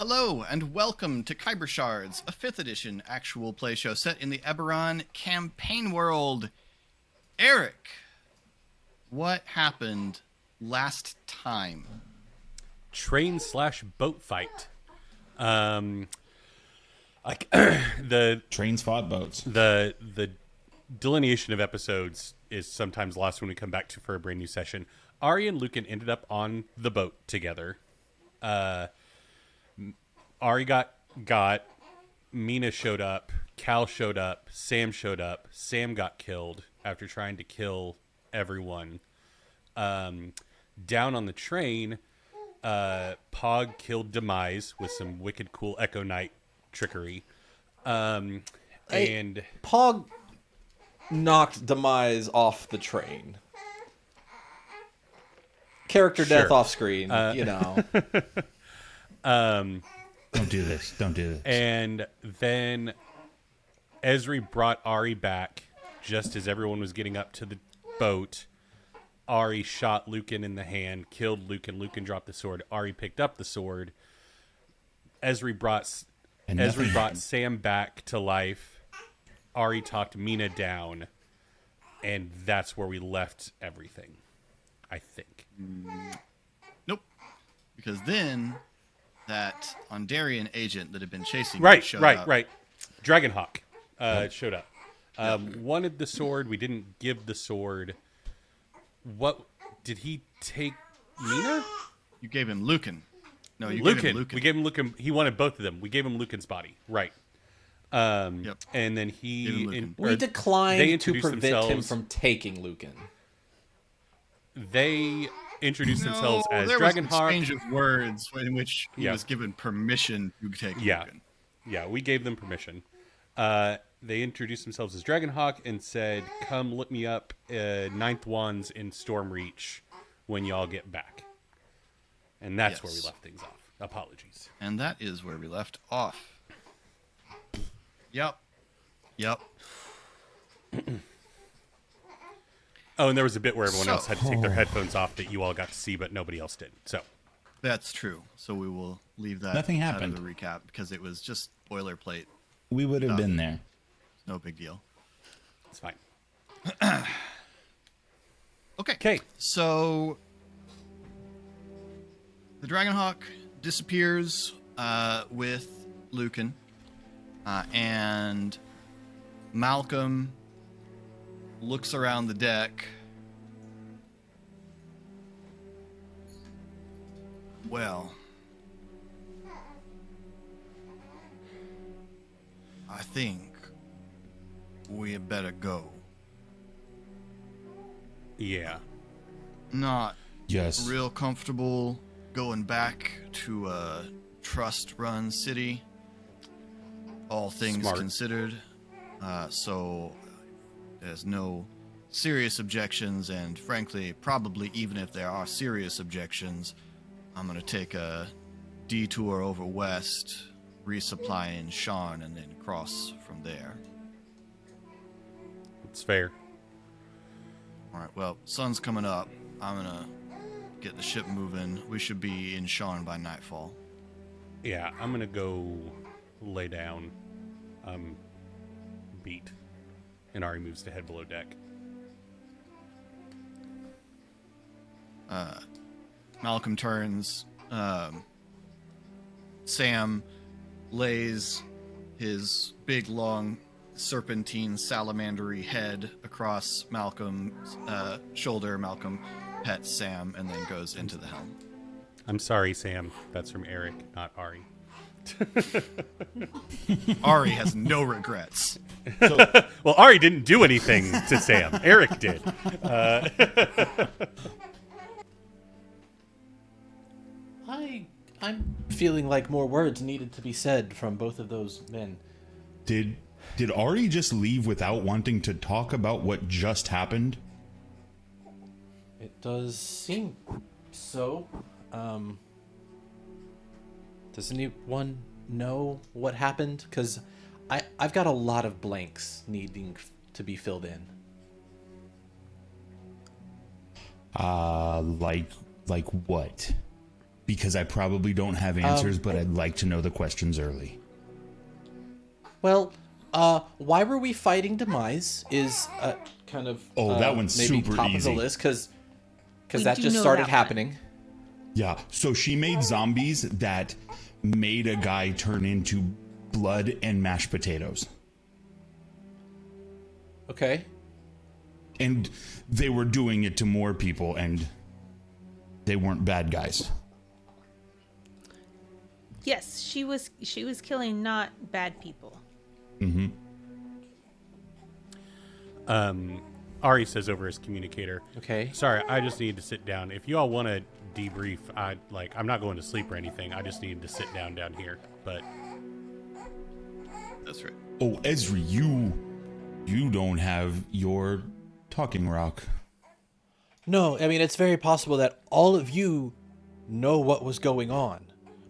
Hello, and welcome to Khyber Shards, a 5th edition actual play show set in the Eberron campaign world. Eric, what happened last time? Train/boat fight. Like the Trains fought boats. The delineation of episodes is sometimes lost when we come back to for a brand new session. Ari and Lucan ended up on the boat together. Ari got, Mina showed up, Cal showed up, Sam showed up, Sam got killed after trying to kill everyone. Down on the train, Pog killed Demise with some wicked cool Echo Knight trickery. And Pog knocked Demise off the train. Character death off screen, you know. Don't do this. Don't do this. And then Esri brought Ari back just as everyone was getting up to the boat. Ari shot Lucan in the hand, killed Lucan. Lucan dropped the sword. Ari picked up the sword. Esri brought Sam back to life. Ari talked Mina down. And that's where we left everything, I think. Nope. Because then that Ondarian agent that had been chasing Right. Dragonhawk showed up. Wanted the sword. We didn't give the sword. What did he take? Mina? You gave him Lucan. No, you Lucan. gave him Lucan. We gave him Lucan. He wanted both of them. We gave him Lucan's body. Right. Yep. And then We declined to prevent him themselves. from taking Lucan. They introduced themselves as there was an Dragonhawk. exchange of words in which he was given permission to take Lucan. Yeah, we gave them permission. They introduced themselves as Dragonhawk and said, "Come look me up, Ninth Wands in Stormreach when y'all get back." And that's where we left things off. Apologies. And that is where we left off. Yep. Oh, and there was a bit where everyone else had to take their headphones off that you all got to see, but nobody else did. So That's true. So we will leave that Nothing out happened. of the recap because it was just boilerplate. We would have been there. No big deal. it's fine. Okay. So the Dragonhawk disappears with Lucan, and Malcolm looks around the deck. Well, I think we had better go. Yeah. Not Yes. real comfortable going back to a trust-run city, all things Smart. considered. So there's no serious objections, and frankly, probably even if there are serious objections, I'm going to take a detour over west, resupply in Sharn, and then cross from there. It's fair. All right, well, sun's coming up. I'm going to get the ship moving. We should be in Sharn by nightfall. Yeah, I'm going to go lay down. Beat. And Ari moves to head below deck. Malcolm turns. Sam lays his big, long, serpentine, salamandery head across Malcolm's shoulder. Malcolm pets Sam and then goes into the helm. I'm sorry, Sam. That's from Eric, not Ari. Ari has no regrets. Well, Ari didn't do anything to Sam. Eric did. I'm feeling like more words needed to be said from both of those men. Did Ari just leave without wanting to talk about what just happened? It does seem so. Does anyone know what happened? Because I've got a lot of blanks needing to be filled in. Like what? Because I probably don't have answers, but I'd like to know the questions early. Well, why were we fighting Demise is kind of that one's maybe super top easy. of the list because We that do just know started that happening. Yeah, so she made zombies that made a guy turn into blood and mashed potatoes. Okay. And they were doing it to more people, and they weren't bad guys. Yes, she was killing not bad people. Ari says over his communicator. Okay. Sorry, I just need to sit down. If you all want to debrief, I'm not going to sleep or anything. I just need to sit down here. But That's right. Oh, Ezri, you don't have your talking rock. No, I mean, it's very possible that all of you know what was going on,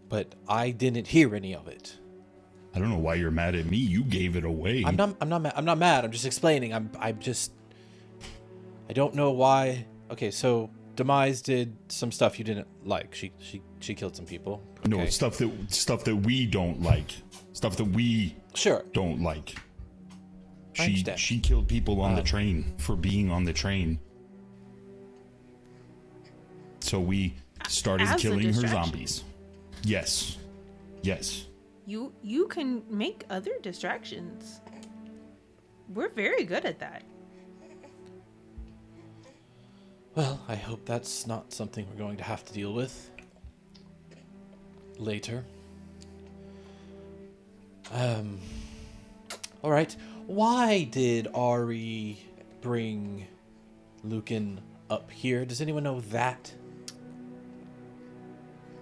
but I didn't hear any of it. I don't know why you're mad at me. You gave it away. I'm not mad. I'm just explaining. I don't know why. Okay, so Demise did some stuff you didn't like. She killed some people. No, Okay. stuff that we don't like. Stuff that we Sure. don't like. I understand. She killed people on the train for being on the train. So we started As a killing her distraction. zombies. Yes. Yes. You can make other distractions. We're very good at that. Well, I hope that's not something we're going to have to deal with later. All right. Why did Ari bring Lucan up here? Does anyone know that?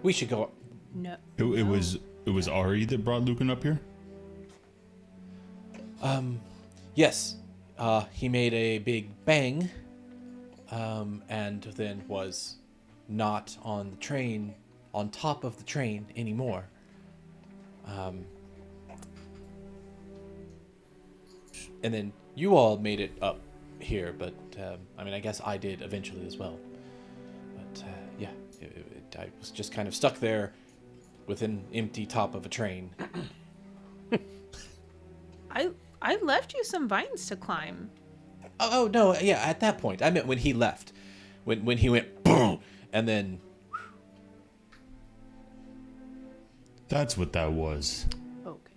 We should go. No. It was Ari that brought Lucan up here? Yes. He made a big bang, and then was not on the train, on top of the train anymore. And then you all made it up here, but I mean, I guess I did eventually as well. But yeah, I was just kind of stuck there with an empty top of a train. I left you some vines to climb. Oh no, yeah, at that point. I meant when he left. When he went boom, and then That's what that was. Okay.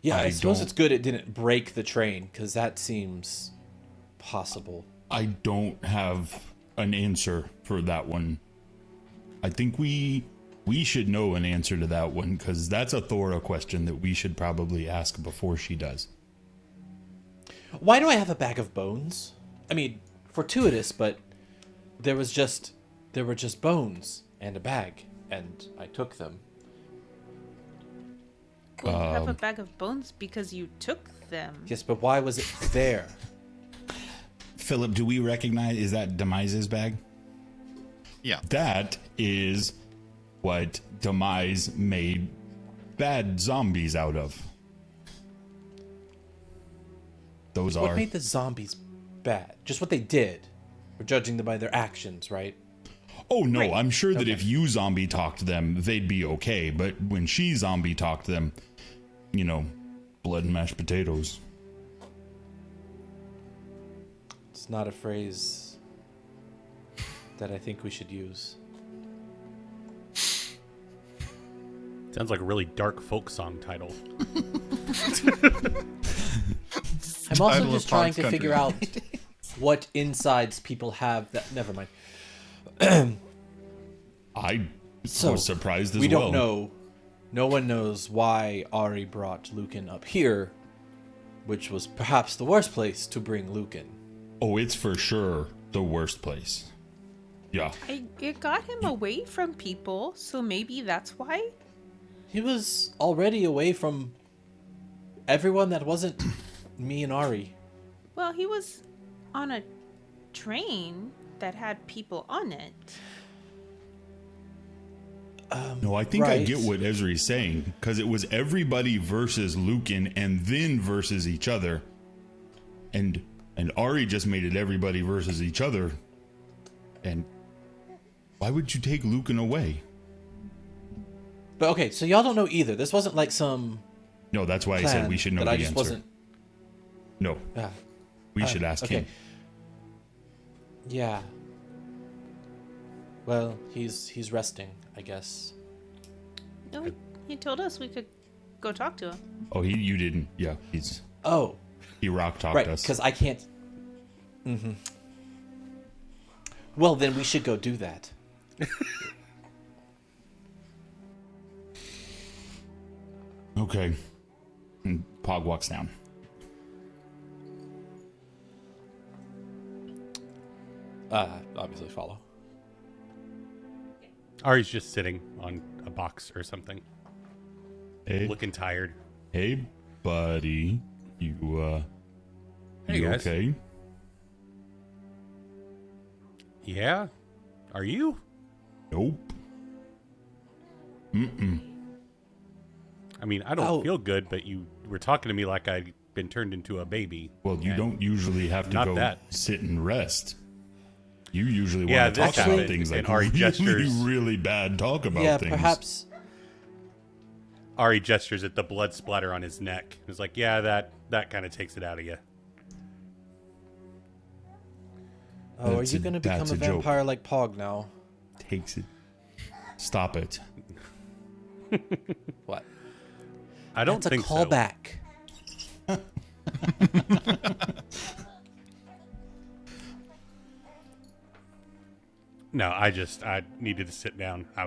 yeah, I I suppose don't- it's good it didn't break the train, because that seems possible. I don't have an answer for that one. I think we should know an answer to that one, because that's a Thora question that we should probably ask before she does. Why do I have a bag of bones? I mean, fortuitous, but there were just bones and a bag, and I took them. Well, you have a bag of bones because you took them. Yes, but why was it there? Philip, do we recognize, is that Demise's bag? Yeah. That is what Demise made bad zombies out of. Those What are... made the zombies bad? Just what they did. We're judging them by their actions, right? Oh, no, Right. I'm sure that Okay. if you zombie talked them, they'd be okay. But when she zombie talked them, you know, blood and mashed potatoes. It's not a phrase that I think we should use. sounds like a really dark folk song title. Title I'm also of just trying to Pod's figure Country. out what insides people have that... Never mind. I So, was surprised as we well. don't know. No one knows why Ari brought Lucan up here, which was perhaps the worst place to bring Lucan. Oh, it's for sure the worst place. Yeah. It got him away from people, so maybe that's why. He was already away from everyone that wasn't me and Ari. Well, he was on a train that had people on it. No, I think I Right. get what Ezri's saying, because it was everybody versus Lucan and then versus each other. And Ari just made it everybody versus each other. And Why would you take Lucan away? But okay, so y'all don't know either. This wasn't like some No, that's why I plan said we should know that the I just answer. wasn't. No, we should ask him. Yeah. Well, he's resting, I guess. No, he told us we could go talk to him. Oh, you didn't. Yeah, Oh, he rock talked right, us. because I can't. Well, then we should go do that. Okay. And Pog walks down. Obviously follow. Ari's just sitting on a box or something, Hey, looking tired. hey, buddy. You Hey, you guys. okay? Yeah? Are you? Nope. I mean, I don't Oh. feel good, but you were talking to me like I'd been turned into a baby. Well, you And- don't usually have to Not go that. sit and rest. You usually Yeah, want to this talk about happened, things like and Ari really, gestures. really bad talk about Yeah, things. perhaps. Ari gestures at the blood splatter on his neck. He's like, yeah, that kind of takes it out of you. Oh, are That's you a- going to become that's a a joke. vampire like Pog now? Takes it. Stop it. What? I don't That's think a so. callback. No, I needed to sit down. I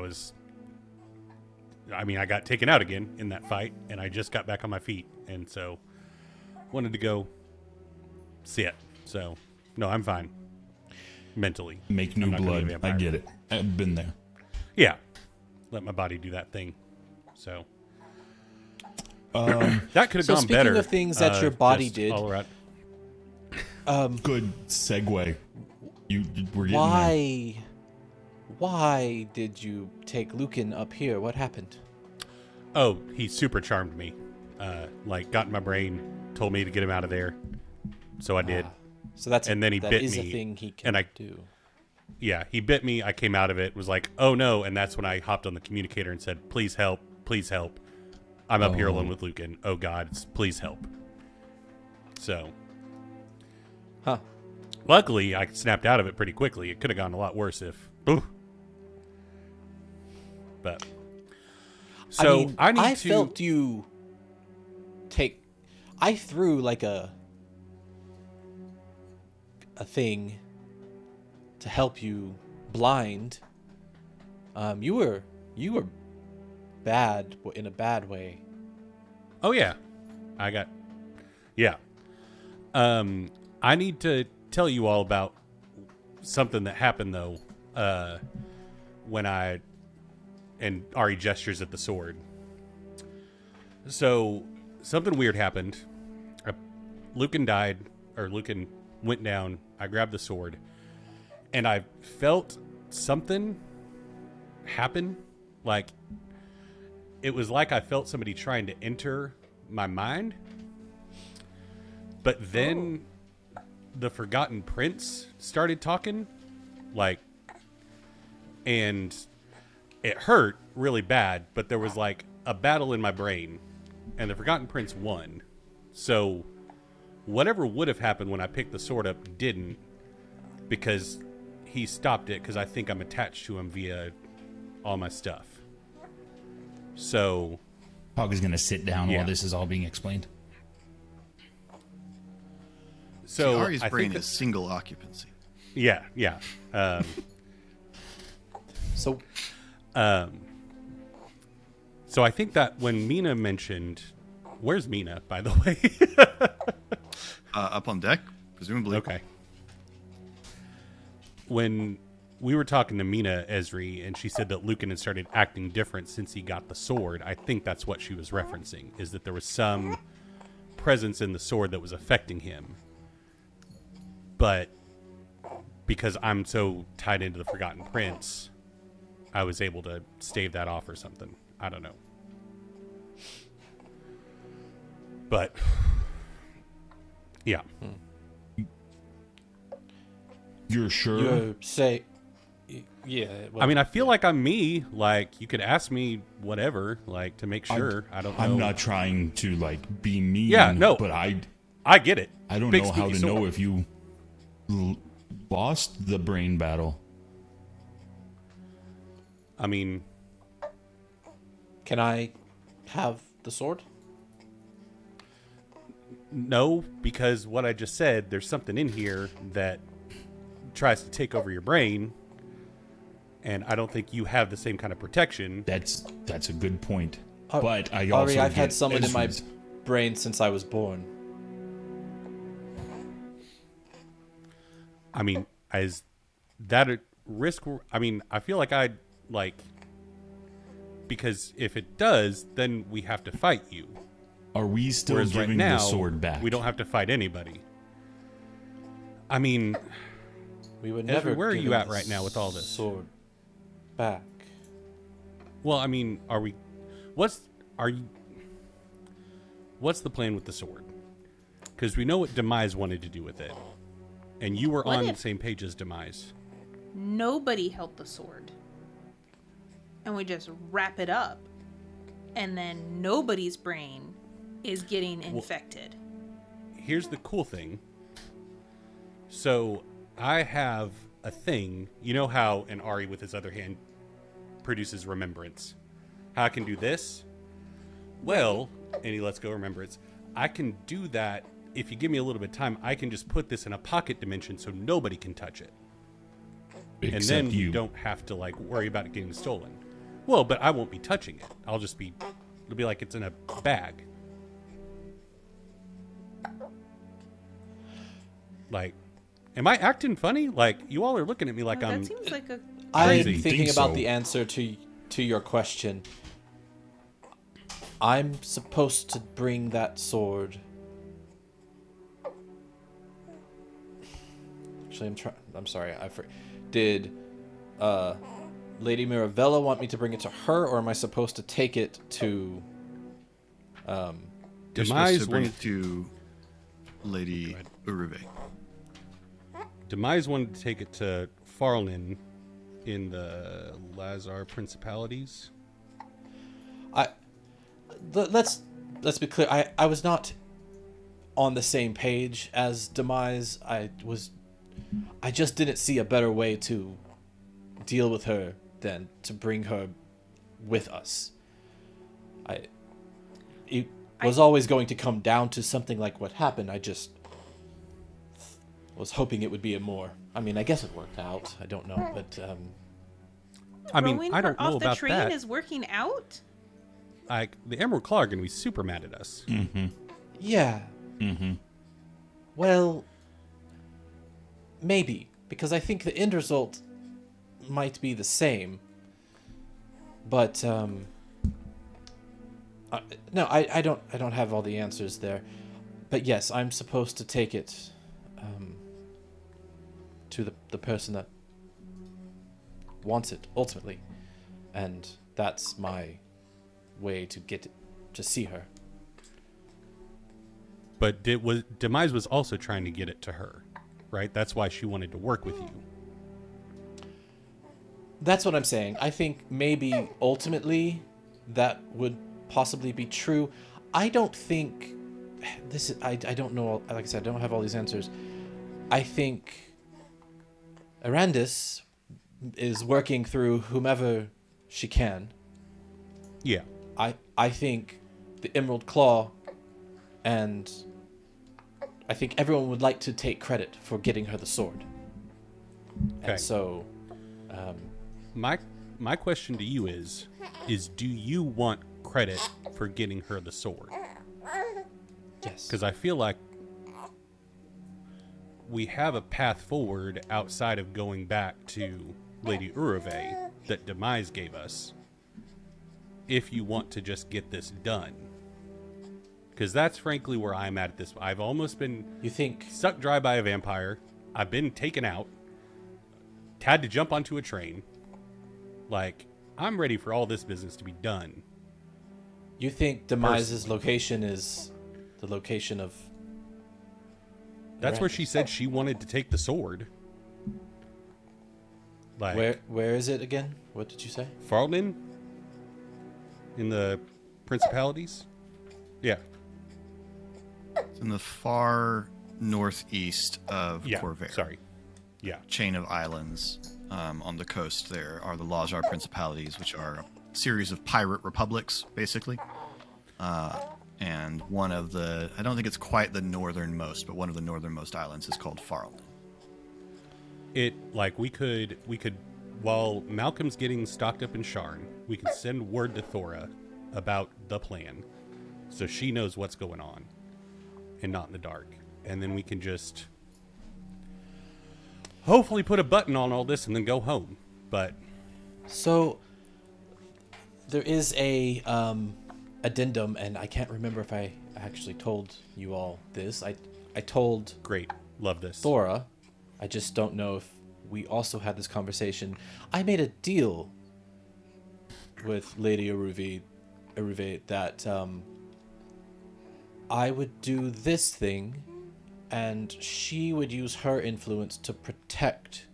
got taken out again in that fight, and I just got back on my feet, and so wanted to go sit. So, no, I'm fine. Mentally. Make I'm new not gonna be a blood. I vampire. get it. I've been there. Yeah. Let my body do that thing. So. That could have So gone speaking better. of things that your body just did- all around. Good segue. We're getting there. Why did you take Lucan up here? What happened? Oh, he super charmed me. Got in my brain, told me to get him out of there. So I did. So that's And then he that bit is me, a thing he can and I- do. Yeah, he bit me. I came out of it, was like, oh no. And that's when I hopped on the communicator and said, please help. Please help. I'm up here alone with Lucan. Oh God, please help. So, Huh. luckily, I snapped out of it pretty quickly. It could have gone a lot worse if. Ooh. But. So, I need to. felt you take. I threw like a thing to help you blind. You were bad in a bad way. Oh yeah, yeah. I need to tell you all about something that happened though. When and Ari gestures at the sword. So something weird happened. Lucan died, or Lucan went down. I grabbed the sword, and I felt something happen. Like it was like I felt somebody trying to enter my mind. But then the Forgotten Prince started talking, and it hurt really bad, but there was like a battle in my brain, and the Forgotten Prince won. So whatever would have happened when I picked the sword up didn't, because he stopped it, because I think I'm attached to him via all my stuff. So Pog is going to sit down Yeah. while this is all being explained. so Ari's I brain think is single occupancy. yeah. So So I think that when Mina mentioned, where's Mina, by the way? Up on deck, presumably. Okay. When we were talking to Mina Esri, and she said that Lucan had started acting different since he got the sword, I think that's what she was referencing, is that there was some presence in the sword that was affecting him. But because I'm so tied into the Forgotten Prince, I was able to stave that off or something. I don't know. But yeah. You're sure? you're say Yeah. I mean, I feel like I'm me. Like, you could ask me whatever, like, to make sure. I don't know. I'm not trying to like be mean. Yeah, no. But I get it. don't Big know how spooky to sword. know if you lost the brain battle. I mean, Can I have the sword? no, because what I just said, there's something in here that tries to take over your brain, and I don't think you have the same kind of protection. That's a good point. Ar- But I also Ari, I've get had someone in my Ezra's. brain since I was born. I mean, is that a risk? I mean, I feel like I'd like, because if it does, then we have to fight you. Are we still Whereas giving right now, the sword back? we don't have to fight anybody. I mean, We would Ezra, never. where are give you him at the right now with all this? Sword back. well, I mean, are we? What's the plan with the sword? Because we know what Demise wanted to do with it, and you were What on if- the same page as Demise. Nobody held the sword. And we just wrap it up. And then nobody's brain is getting infected. Here's the cool thing. So I have a thing. You know how an Ari with his other hand produces remembrance? How I can do this? Well, and he lets go remembrance. I can do that if you give me a little bit of time. I can just put this in a pocket dimension so nobody can touch it. Except And then you. you don't have to like worry about it getting stolen. Well, but I won't be touching it. It'll be like it's in a bag. Like, am I acting funny? Like, you all are looking at me like Well, I'm. that seems like a I'm Crazy. thinking Think about so. the answer to your question. I'm supposed to bring that sword. Actually, I'm sorry. Did Lady Mirabella want me to bring it to her, or am I supposed to take it to? You're Demise supposed to bring wanted- it to Lady Uruve. Demise wanted to take it to Farlin in the Lazar Principalities. Let's be clear. I was not on the same page as Demise. I just didn't see a better way to deal with her than to bring her with us. It was always going to come down to something like what happened. I just was hoping it would be a more. I mean, I guess it worked out. I don't know, but I mean, throwing I her don't know off the about train that. is working out. Like, the Emerald Claw are going to be super mad at us. yeah. Well, maybe, because I think the end result might be the same. But no, I don't have all the answers there. But yes, I'm supposed to take it to the person that wants it ultimately, and that's my way to get to see her. But Demise was also trying to get it to her, right? That's why she wanted to work with you. That's what I'm saying. I think maybe ultimately that would possibly be true. I don't think this is, I don't know. Like I said, I don't have all these answers. I think Arandis is working through whomever she can. Yeah. I think the Emerald Claw, and I think everyone would like to take credit for getting her the sword. Okay. And so, My question to you is do you want credit for getting her the sword? yes. Because I feel like we have a path forward outside of going back to Lady Uruve that Demise gave us, if you want to just get this done. Because that's frankly where I'm at this. I've almost been You think sucked dry by a vampire. I've been taken out. Had to jump onto a train. Like, I'm ready for all this business to be done. Demise's location is the location of... That's where she said she wanted to take the sword. Like Where is it again? What did you say? Farlden in the Principalities? Yeah. It's in the far northeast of Yeah. Corvair. Sorry. Yeah. Chain of islands on the coast. There are the Lajar Principalities, which are a series of pirate republics, basically. And one of the, I don't think it's quite the northernmost, but one of the northernmost islands is called Farland. It like we could while Malcolm's getting stocked up in Sharn, we can send word to Thora about the plan, so she knows what's going on, and not in the dark. And then we can just hopefully put a button on all this and then go home. But So there is a addendum, and I can't remember if I actually told you all this. I told great, love this. Thora. I just don't know if we also had this conversation. I made a deal with Lady Aruve that I would do this thing, and she would use her influence to protect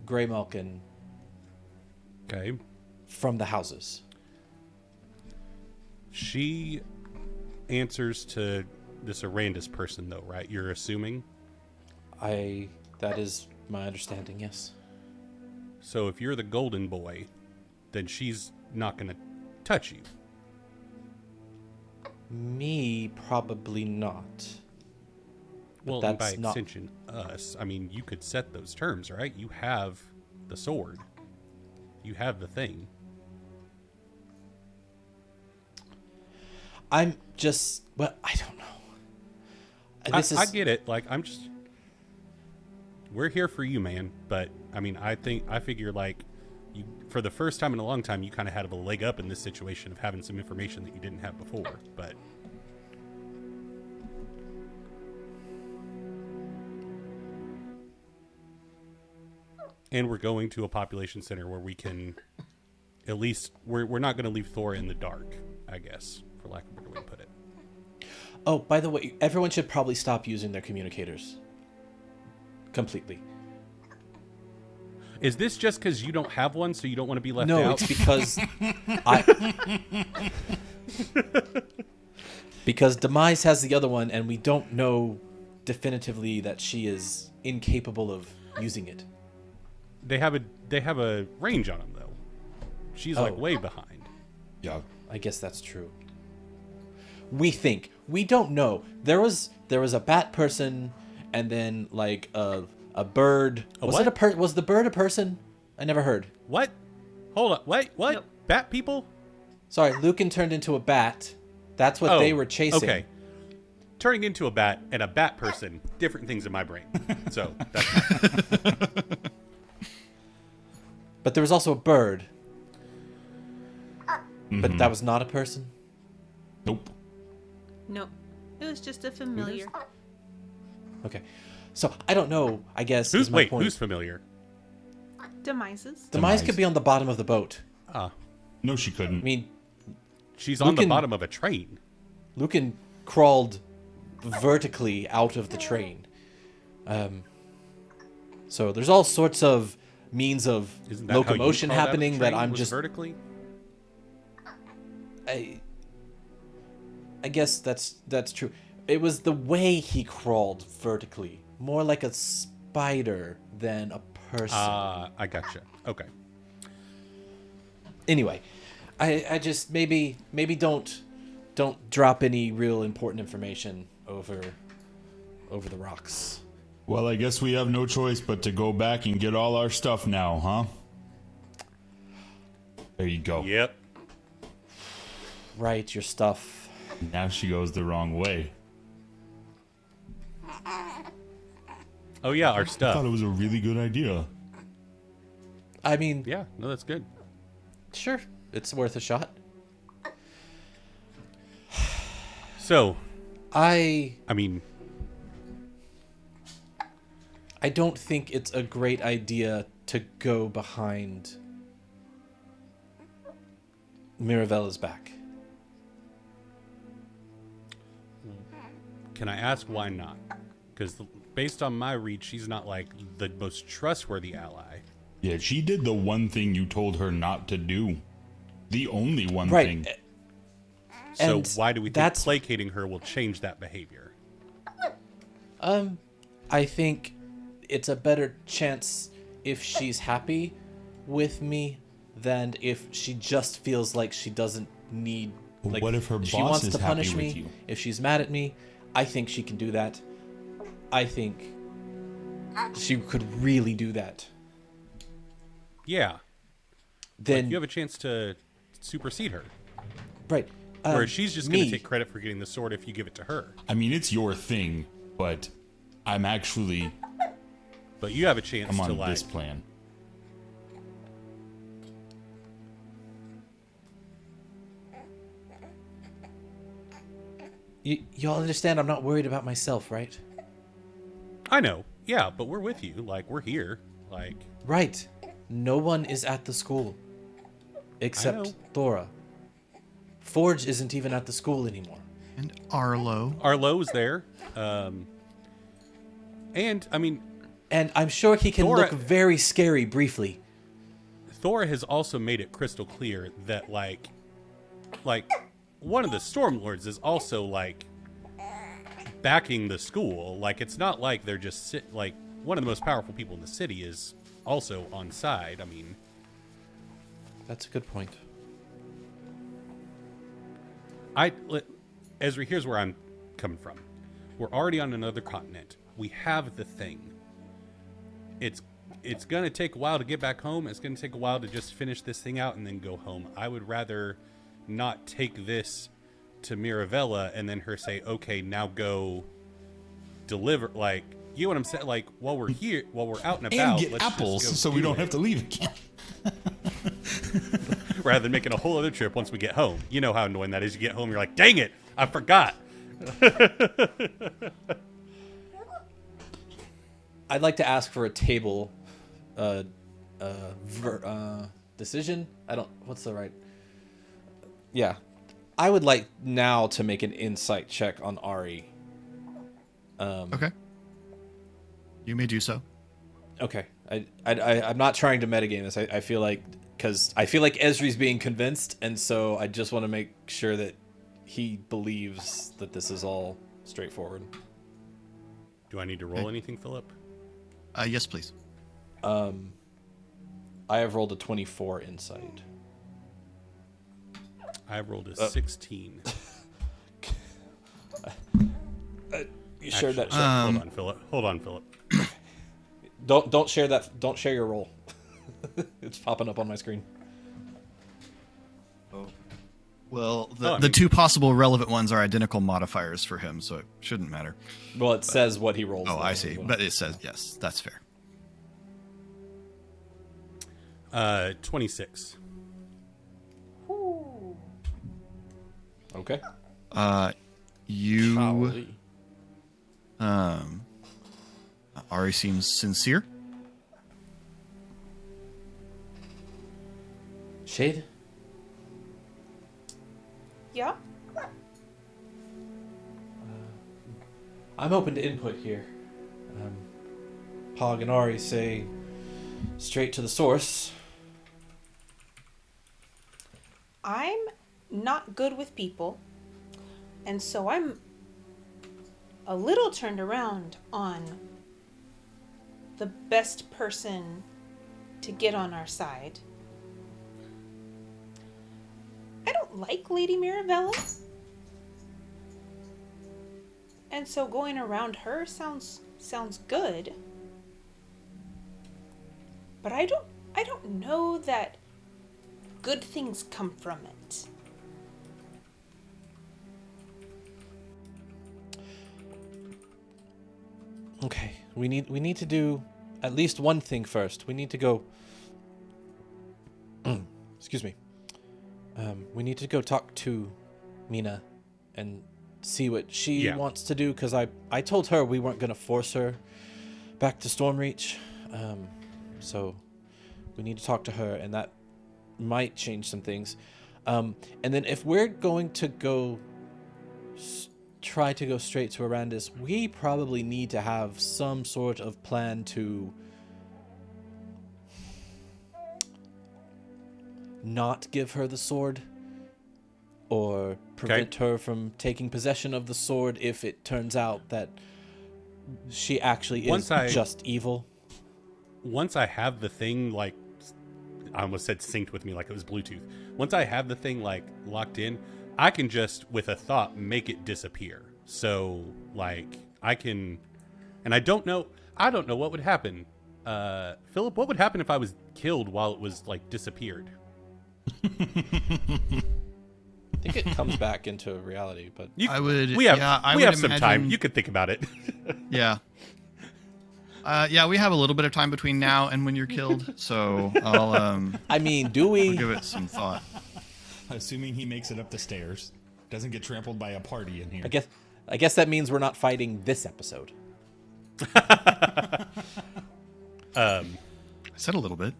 Grey Malkin Okay. from the houses. She answers to this Arandis person, though, right? You're assuming. That is my understanding, yes. So if you're the golden boy, then she's not going to touch you. Me, probably not. Well, But and by that's not- extension, us. I mean, you could set those terms, right? You have the sword. You have the thing. I'm just, well, I don't know. I get it. Like, I'm just... We're here for you, man. But, I mean, I figure, like, you, for the first time in a long time, you kind of had a leg up in this situation of having some information that you didn't have before. But... And we're going to a population center where we can... At least, we're not going to leave Thor in the dark, I guess, for lack of a better way to put it. Oh, by the way, everyone should probably stop using their communicators. Completely. Is this just because you don't have one, so you don't want to be left No, out? it's because because Demise has the other one, and we don't know definitively that she is incapable of using it. They have a range on them though. She's like Oh. way behind. Yeah. I guess that's true. We don't know. There was a bat person, and then like a bird. Was what? it was the bird a person? I never heard. What? Hold up. Wait. What? Nope. Bat people? Sorry, Lucan turned into a bat. That's what they were chasing. Okay. Turning into a bat and a bat person, different things in my brain. So that's But there was also a bird. But that was not a person. Nope. Nope. It was just a familiar. Okay, so I don't know. I guess is my point. who's familiar? Demises. Demise could be on the bottom of the boat. No, she couldn't. I mean, She's on the Lucan- bottom of a train. Lucan crawled vertically out of the train. So there's all sorts of means of Isn't that how you locomotion crawled out of the happening that train, I'm was just. vertically. I guess that's true. It was the way he crawled vertically, more like a spider than a person. I gotcha. Okay. Anyway, I just maybe don't drop any real important information over the rocks. Well, I guess we have no choice but to go back and get all our stuff now, huh? There you go. Yep. Right, your stuff. Now she goes the wrong way. Oh yeah, our I thought stuff. it was a really good idea. I mean, Yeah. No, that's good. sure, it's worth a shot. So, I mean, don't think it's a great idea to go behind Miravella's back. can I ask why not? Because based on my read, she's not like the most trustworthy ally. Yeah, she did the one thing you told her not to do. The only one Right. thing. So And why do we think that's- placating her will change that behavior? I think it's a better chance if she's happy with me than if she just feels like she doesn't need. But Like, what if her she boss wants is to happy punish me? with you? If she's mad at me, I think she can do that. I think she could really do that. Yeah. Then You have a chance to supersede her. right. Whereas she's just going me- to take credit for getting the sword if you give it to her. I mean, it's your thing, but I'm actually But you have a chance I'm to on like this plan. Y'all understand I'm not worried about myself, right? I know. Yeah, but we're with you. Like we're here. Like Right. No one is at the school. know. Except Thora. Forge isn't even at the school anymore. And Arlo. Arlo's there. And I mean, And I'm sure he can Thora- look very scary briefly. Thora has also made it crystal clear that like one of the Stormlords is also like backing the school. Like it's not like they're just like one of the most powerful people in the city is also on side. I mean, That's a good point. Ezra, here's where I'm coming from. We're already on another continent. We have the thing. It's gonna take a while to get back home. It's gonna take a while to just finish this thing out and then go home. I would rather not take this to Mirabella and then her say, "Okay, now go deliver." Like, you know what I'm saying? Like, while we're here, while we're out and about, And get let's just apples go so we do don't it. have to leave again. Rather than making a whole other trip once we get home. You know how annoying that is. You get home, you're like, "Dang it, I forgot." I'd like to ask for a table decision. I don't. What's the right? Yeah, I would like now to make an insight check on Ari. Okay. You may do so. Okay, I'm not trying to metagame this. I feel like because I feel like Esri's being convinced, and so I just want to make sure that he believes that this is all straightforward. Do I need to roll anything, Philip? Yes, please. I have rolled a 24 insight. I rolled a 16. You shared that. Actually, hold on, Philip. Hold on, Philip. Don't share that. Don't share your roll. It's popping up on my screen. Well, Oh, I the mean- two possible relevant ones are identical modifiers for him, so it shouldn't matter. Well, it says what he rolls. Oh, though, I as see. well. But it says, yes, that's fair. 26. Okay. You, Golly. Ari seems sincere. Shade. Yeah? I'm open to input here. Hog and Ari say straight to the source. I'm not good with people, and so I'm a little turned around on the best person to get on our side. I don't like Lady Mirabella, and so going around her sounds good. But I don't know that good things come from it. Okay, we need to do at least one thing first. We need to go. Excuse me. We need to go talk to Mina and see what she wants to do, because I told her we weren't going to force her back to Stormreach. So we need to talk to her, and that might change some things. And then if we're going to go try to go straight to Arandis, we probably need to have some sort of plan to not give her the sword, or prevent her from taking possession of the sword if it turns out that she actually is just evil. Once I have the thing, like, I almost said synced with me like it was Bluetooth. Once I have the thing, like, locked in, I can just, with a thought, make it disappear. So, like, I can... And I don't know what would happen. Philip, what would happen if I was killed while it was, like, disappeared? I think it comes back into reality, but... We have some time. You could think about it. Yeah. We have a little bit of time between now and when you're killed, so I'll I mean, do we? I'll give it some thought. Assuming he makes it up the stairs, doesn't get trampled by a party in here. I guess that means we're not fighting this episode. I said a little bit.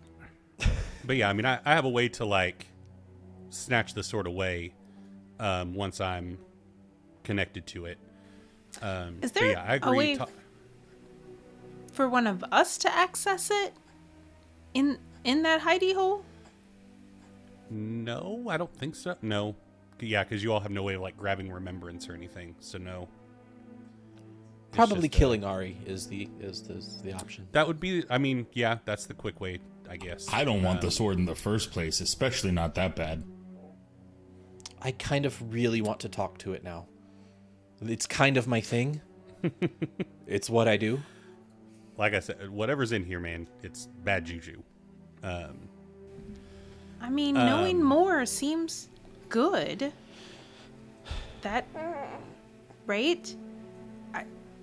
But yeah, I mean, I have a way to, like, snatch the sword away once I'm connected to it. Is there I agree. a way for one of us to access it in that hidey hole? No, I don't think so. No. Yeah, because you all have no way of, like, grabbing remembrance or anything, so no. Probably killing Ari is the option. That would be, I mean, yeah, that's the quick way, I guess. I don't want the sword in the first place, especially not that bad. I kind of really want to talk to it now. It's kind of my thing. It's what I do. Like I said, whatever's in here, man, it's bad juju. I mean, knowing more seems good. That, right?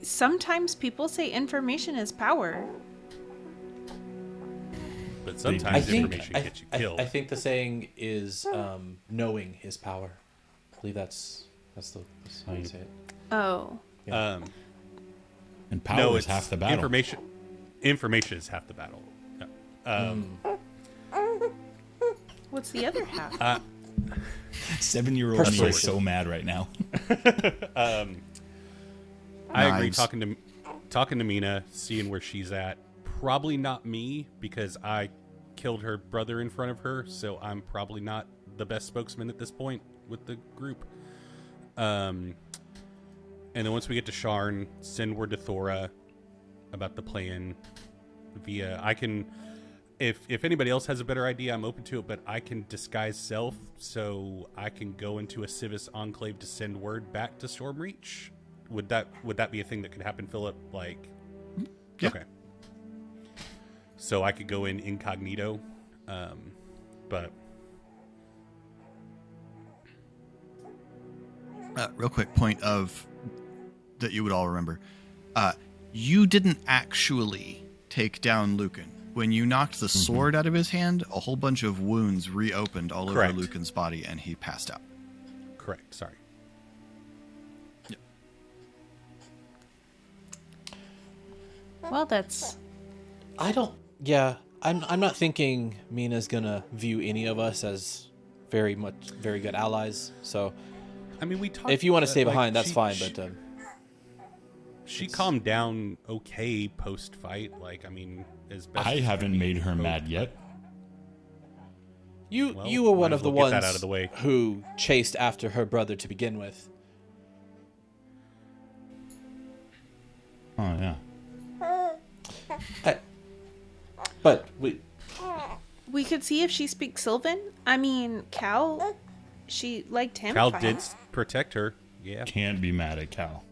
Sometimes people say information is power. But sometimes information gets you killed. I think the saying is knowing is power. I believe that's how you say it. Oh. Yeah. And power is half the battle. Information is half the battle. What's the other half? 7-year-old me is so mad right now. I agree. Talking to Mina, seeing where she's at. Probably not me, because I killed her brother in front of her, so I'm probably not the best spokesman at this point with the group. And then once we get to Sharn, send word to Thora about the plan via... I can... If anybody else has a better idea, I'm open to it, but I can disguise self, so I can go into a Civis Enclave to send word back to Stormreach. Would that be a thing that could happen, Philip? Like... Yeah. Okay. So I could go in incognito, but... Real quick point of that you would all remember. You didn't actually take down Lucan. When you knocked the sword out of his hand, a whole bunch of wounds reopened all Correct. over Lucan's body, and he passed out. Correct, sorry. Yep. Well, that's... I'm not thinking Mina's gonna view any of us as very good allies. So, I mean, we talked. if you want to stay like, behind, that's fine. But she calmed down okay post fight. Like, I mean, as best. I as haven't made her mad yet. you Well, were one might of as the well get ones that out of the way. who chased after her brother to begin with. Oh, yeah. But We could see if she speaks Sylvan. I mean, Cal, she liked him. Cal fine. did protect her. Yeah. Can't be mad at Cal.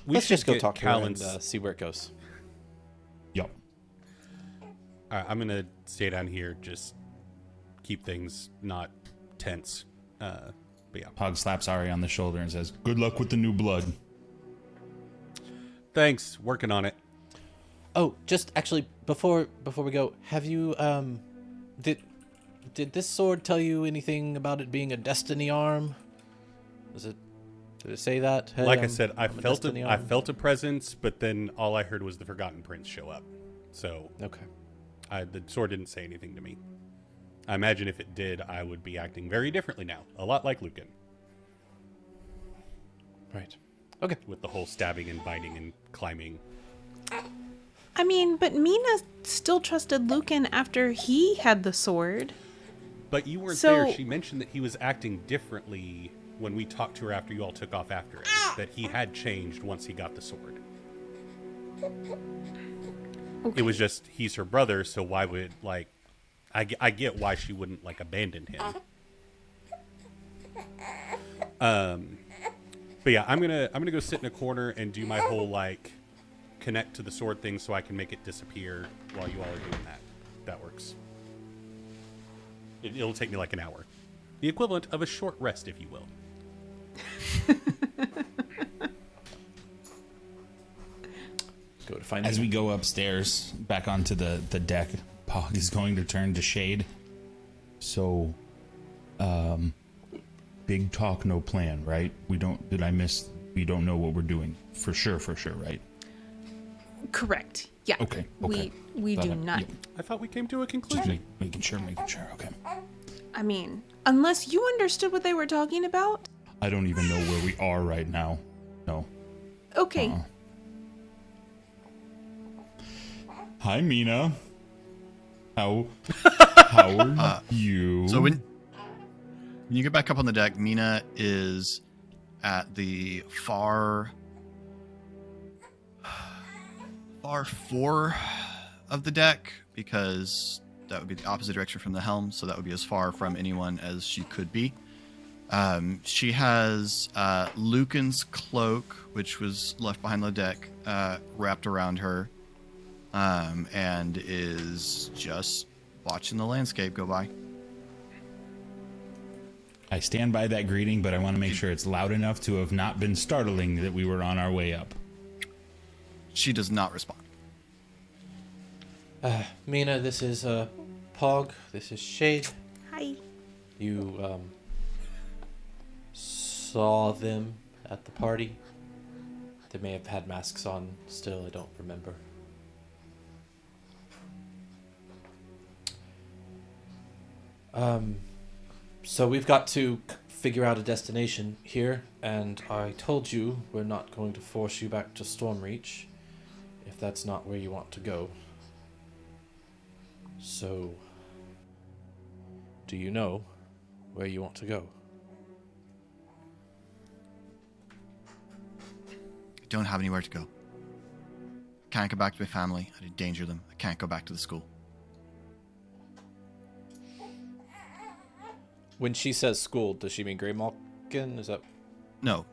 let's just go talk to Cal her and and see where it goes. Yup. I'm gonna stay down here. Just keep things not tense. But yeah. Pog slaps Ari on the shoulder and says, "Good luck with the new blood." Thanks. Working on it. Oh, just actually before we go, have you did this sword tell you anything about it being a destiny arm? Did it say that? Hey, Like I said, I I'm a felt destiny it. I arm? felt a presence, but then all I heard was the Forgotten Prince show up. So Okay. the sword didn't say anything to me. I imagine if it did, I would be acting very differently now. A lot like Lucan. Right. Okay. With the whole stabbing and biting and climbing. I mean, but Mina still trusted Lucan after he had the sword. But you weren't So- there. She mentioned that he was acting differently when we talked to her after you all took off after him. That he had changed once he got the sword. Okay. It was just, he's her brother, so why would, like... I get why she wouldn't, like, abandon him. But yeah, I'm gonna go sit in a corner and do my whole, like, connect to the sword thing so I can make it disappear while you all are doing that. That works. It'll take me like an hour. The equivalent of a short rest, if you will. Go to find As we go upstairs, back onto the deck, Pog is going to turn to Shade. So, big talk, no plan, right? We don't know what we're doing. For sure, right? Correct. Yeah. Okay. We do Thought not. yeah. I thought we came to a Just conclusion. making sure, okay. I mean, unless you understood what they were talking about. I don't even know where we are right now. No. Okay. Hi, Mina. How are you? So when you get back up on the deck, Mina is at the far four of the deck, because that would be the opposite direction from the helm, so that would be as far from anyone as she could be. She has Lucan's cloak, which was left behind the deck, wrapped around her, and is just watching the landscape go by. I stand by that greeting, but I want to make sure it's loud enough to have not been startling that we were on our way up. She does not respond. Mina, this is Pog. This is Shade. Hi. You saw them at the party. They may have had masks on still, I don't remember. So we've got to figure out a destination here, and I told you we're not going to force you back to Stormreach if that's not where you want to go. So, do you know where you want to go? I don't have anywhere to go. Can't go back to my family. I'd endanger them. I can't go back to the school. When she says school, does she mean Greymalkin? Is that... No,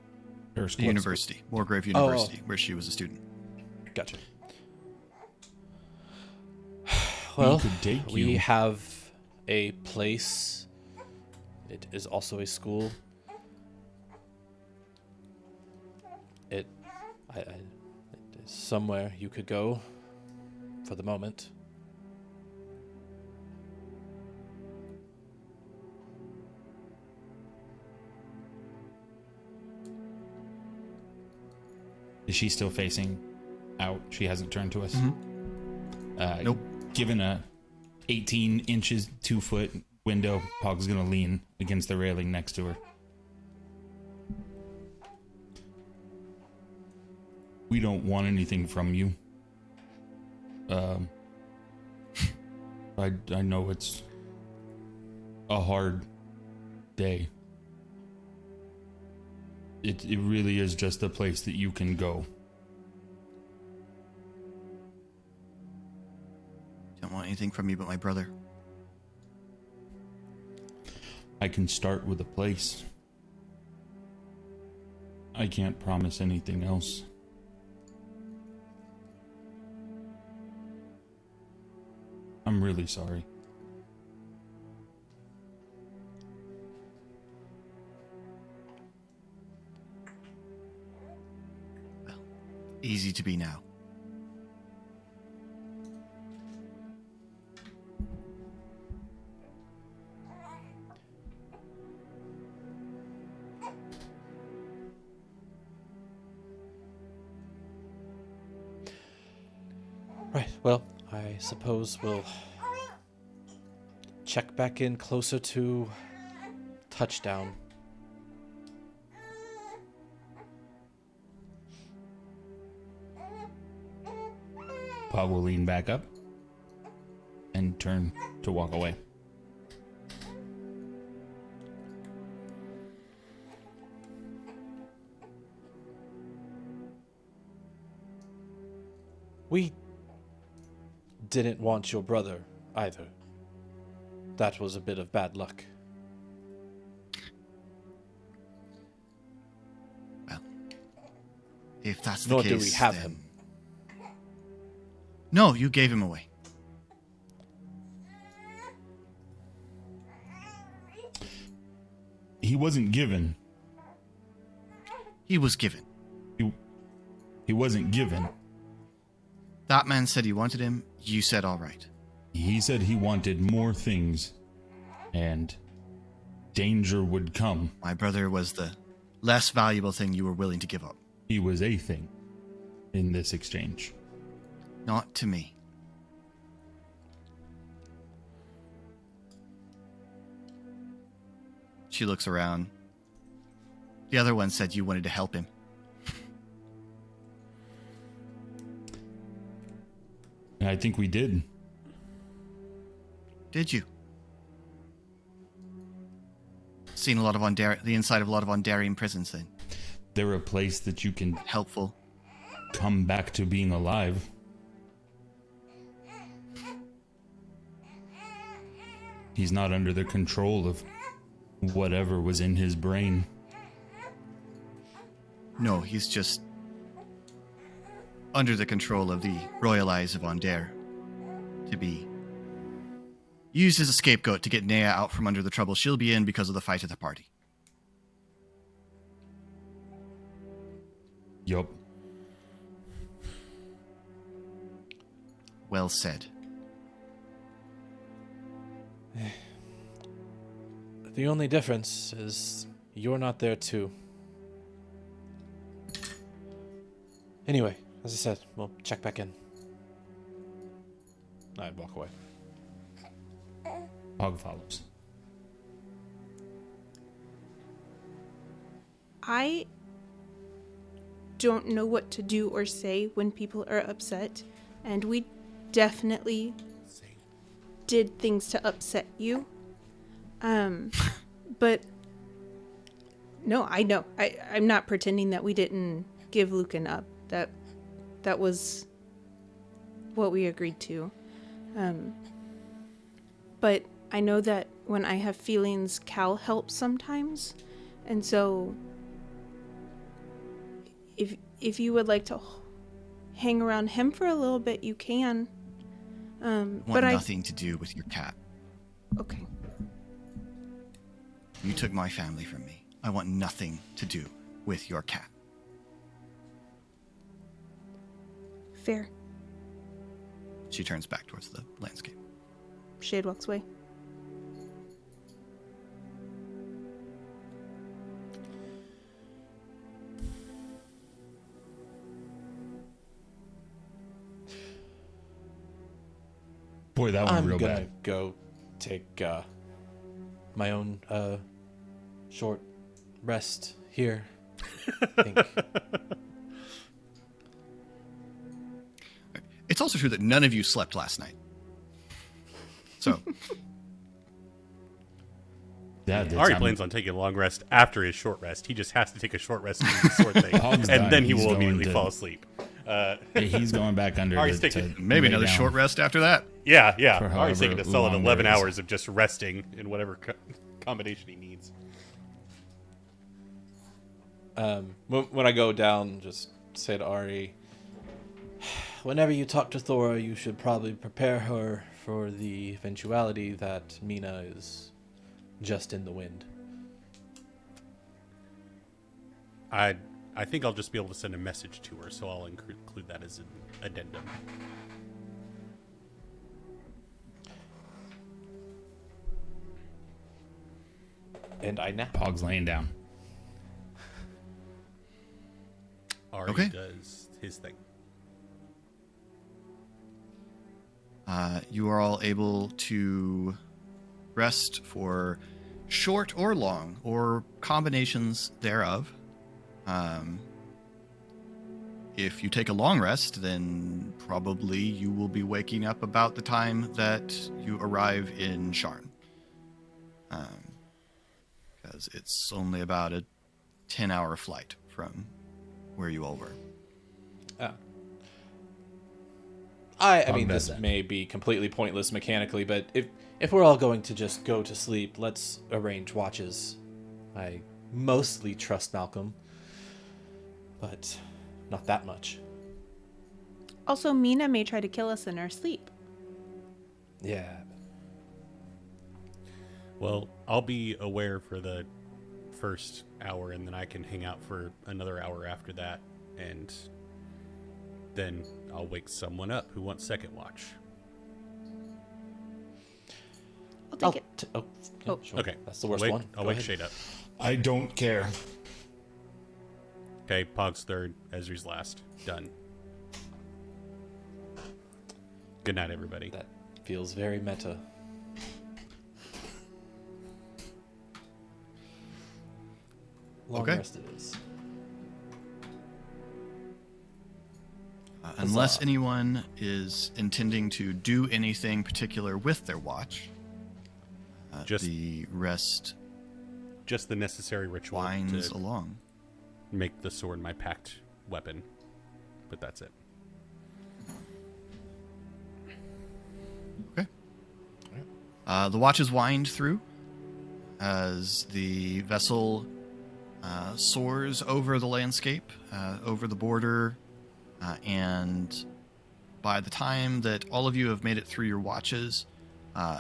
Or the school. university. Wargrave University, where she was a student. Gotcha. We Well, could take we you. have a place. It is also a school. It is somewhere you could go for the moment. Is she still facing out? She hasn't turned to us? Nope. Given a 18 inches, 2 foot window, Pog's going to lean against the railing next to her. We don't want anything from you. I know it's a hard day. It really is just a place that you can go. Don't want anything from you but my brother. I can start with a place. I can't promise anything else. I'm really sorry. Easy to be now. Right, well, I suppose we'll check back in closer to touchdown. Pog will lean back up and turn to walk away. We didn't want your brother either. That was a bit of bad luck. Well, if that's the Nor case, do we have then... him. No, you gave him away. He wasn't given. He was given. He wasn't given. That man said he wanted him. You said all right. He said he wanted more things, and danger would come. My brother was the less valuable thing you were willing to give up. He was a thing in this exchange. Not to me. She looks around. The other one said you wanted to help him. And I think we did. Did you? Seen a lot of the inside of a lot of Ondarian prisons then. They're a place that you can Helpful. come back to being alive. He's not under the control of whatever was in his brain. No, he's just under the control of the royal eyes of Ondare to be used as a scapegoat to get Nea out from under the trouble she'll be in because of the fight at the party. Yup. Well said. The only difference is you're not there too. Anyway, as I said, we'll check back in. I'd walk away. Pog follows. I don't know what to do or say when people are upset, and we definitely did things to upset you. But no, I know. I'm not pretending that we didn't give Lucan up. That was what we agreed to. But I know that when I have feelings, Cal helps sometimes. And so if you would like to hang around him for a little bit, you can. Want But nothing to do with your cat. Okay. You took my family from me. I want nothing to do with your cat. Fair. She turns back towards the landscape. Shade walks away. Boy, that one I'm real gonna bad. go take my own short rest here. I think. It's also true that none of you slept last night. So, Ari plans on taking a long rest after his short rest. He just has to take a short rest to do the sword thing, Hog's and done. then he He's will going immediately to- fall asleep. He's going back under Ari's to taking- maybe lay another down. short rest after that. Yeah. For Ari's taking however a solid long 11 there is. hours of just resting in whatever combination he needs. When I go down, just say to Ari, whenever you talk to Thora, you should probably prepare her for the eventuality that Mina is just in the wind. I think I'll just be able to send a message to her, so I'll include that as an addendum. And I nap. Pog's laying down. Ari Okay. does his thing. You are all able to rest for short or long, or combinations thereof. If you take a long rest, then probably you will be waking up about the time that you arrive in Sharn. Because it's only about a 10-hour flight from where you all were. I mean, this may be completely pointless mechanically, but if we're all going to just go to sleep, let's arrange watches. I mostly trust Malcolm, but not that much. Also, Mina may try to kill us in our sleep. Yeah. Well, I'll be aware for the first hour, and then I can hang out for another hour after that, and then I'll wake someone up who wants second watch. I'll take it. Yeah, Oh. sure. Okay. That's the worst I'll one. I'll Go wake ahead. Shade up. I don't care. Okay, Pog's third, Ezri's last. Done. Good night, everybody. That feels very meta. Long Okay. rest it is. Unless Huzzah. anyone is intending to do anything particular with their watch, Just- the rest Just the necessary ritual winds to along. make the sword my packed weapon. But that's it. Okay. The watches wind through as the vessel soars over the landscape, over the border, and by the time that all of you have made it through your watches,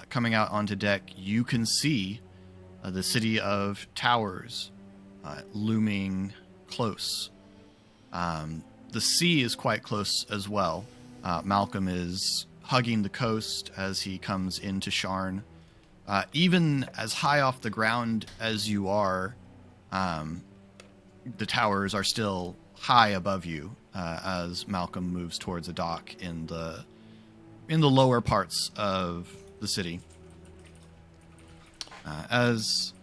coming out onto deck, you can see the city of Towers looming close. The sea is quite close as well. Malcolm is hugging the coast as he comes into Sharn. Even as high off the ground as you are, the towers are still high above you as Malcolm moves towards a dock in the lower parts of the city. As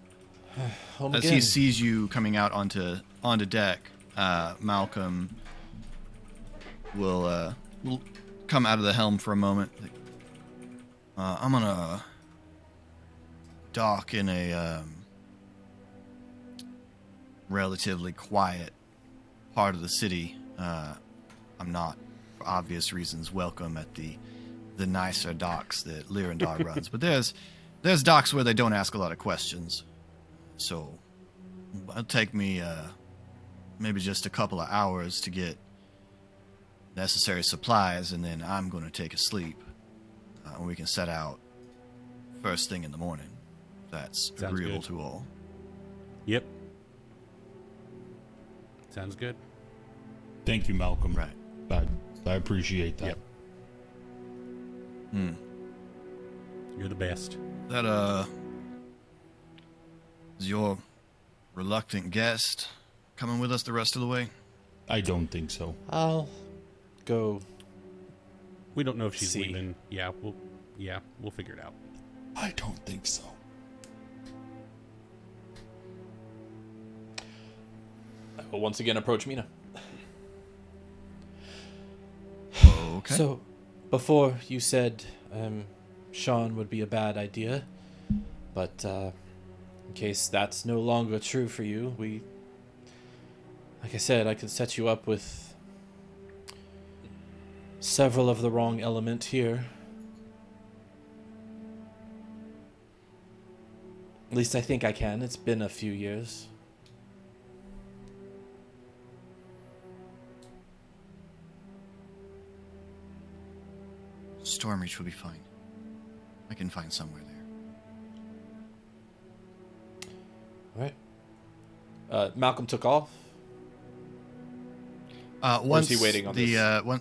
Home he again. sees you coming out onto deck, Malcolm will come out of the helm for a moment. I'm gonna dock in a relatively quiet part of the city. I'm not, for obvious reasons, welcome at the nicer docks that Lyrandar runs, but there's docks where they don't ask a lot of questions. So it'll take me maybe just a couple of hours to get necessary supplies, and then I'm going to take a sleep. And we can set out first thing in the morning. If that's Sounds agreeable good. to all. Yep. Sounds good. Thank you, Malcolm. Right. I appreciate that. Yep. You're the best. That is your reluctant guest coming with us the rest of the way? I don't think so. I'll go. We don't know if she's See. leaving. We'll figure it out. I don't think so. I will once again approach Mina. Okay. So, before you said Sean would be a bad idea, but in case that's no longer true for you, like I said, I could set you up with several of the wrong element here. At least I think I can. It's been a few years. Stormreach will be fine. I can find somewhere there. All right. Malcolm took off. Once he waiting on this?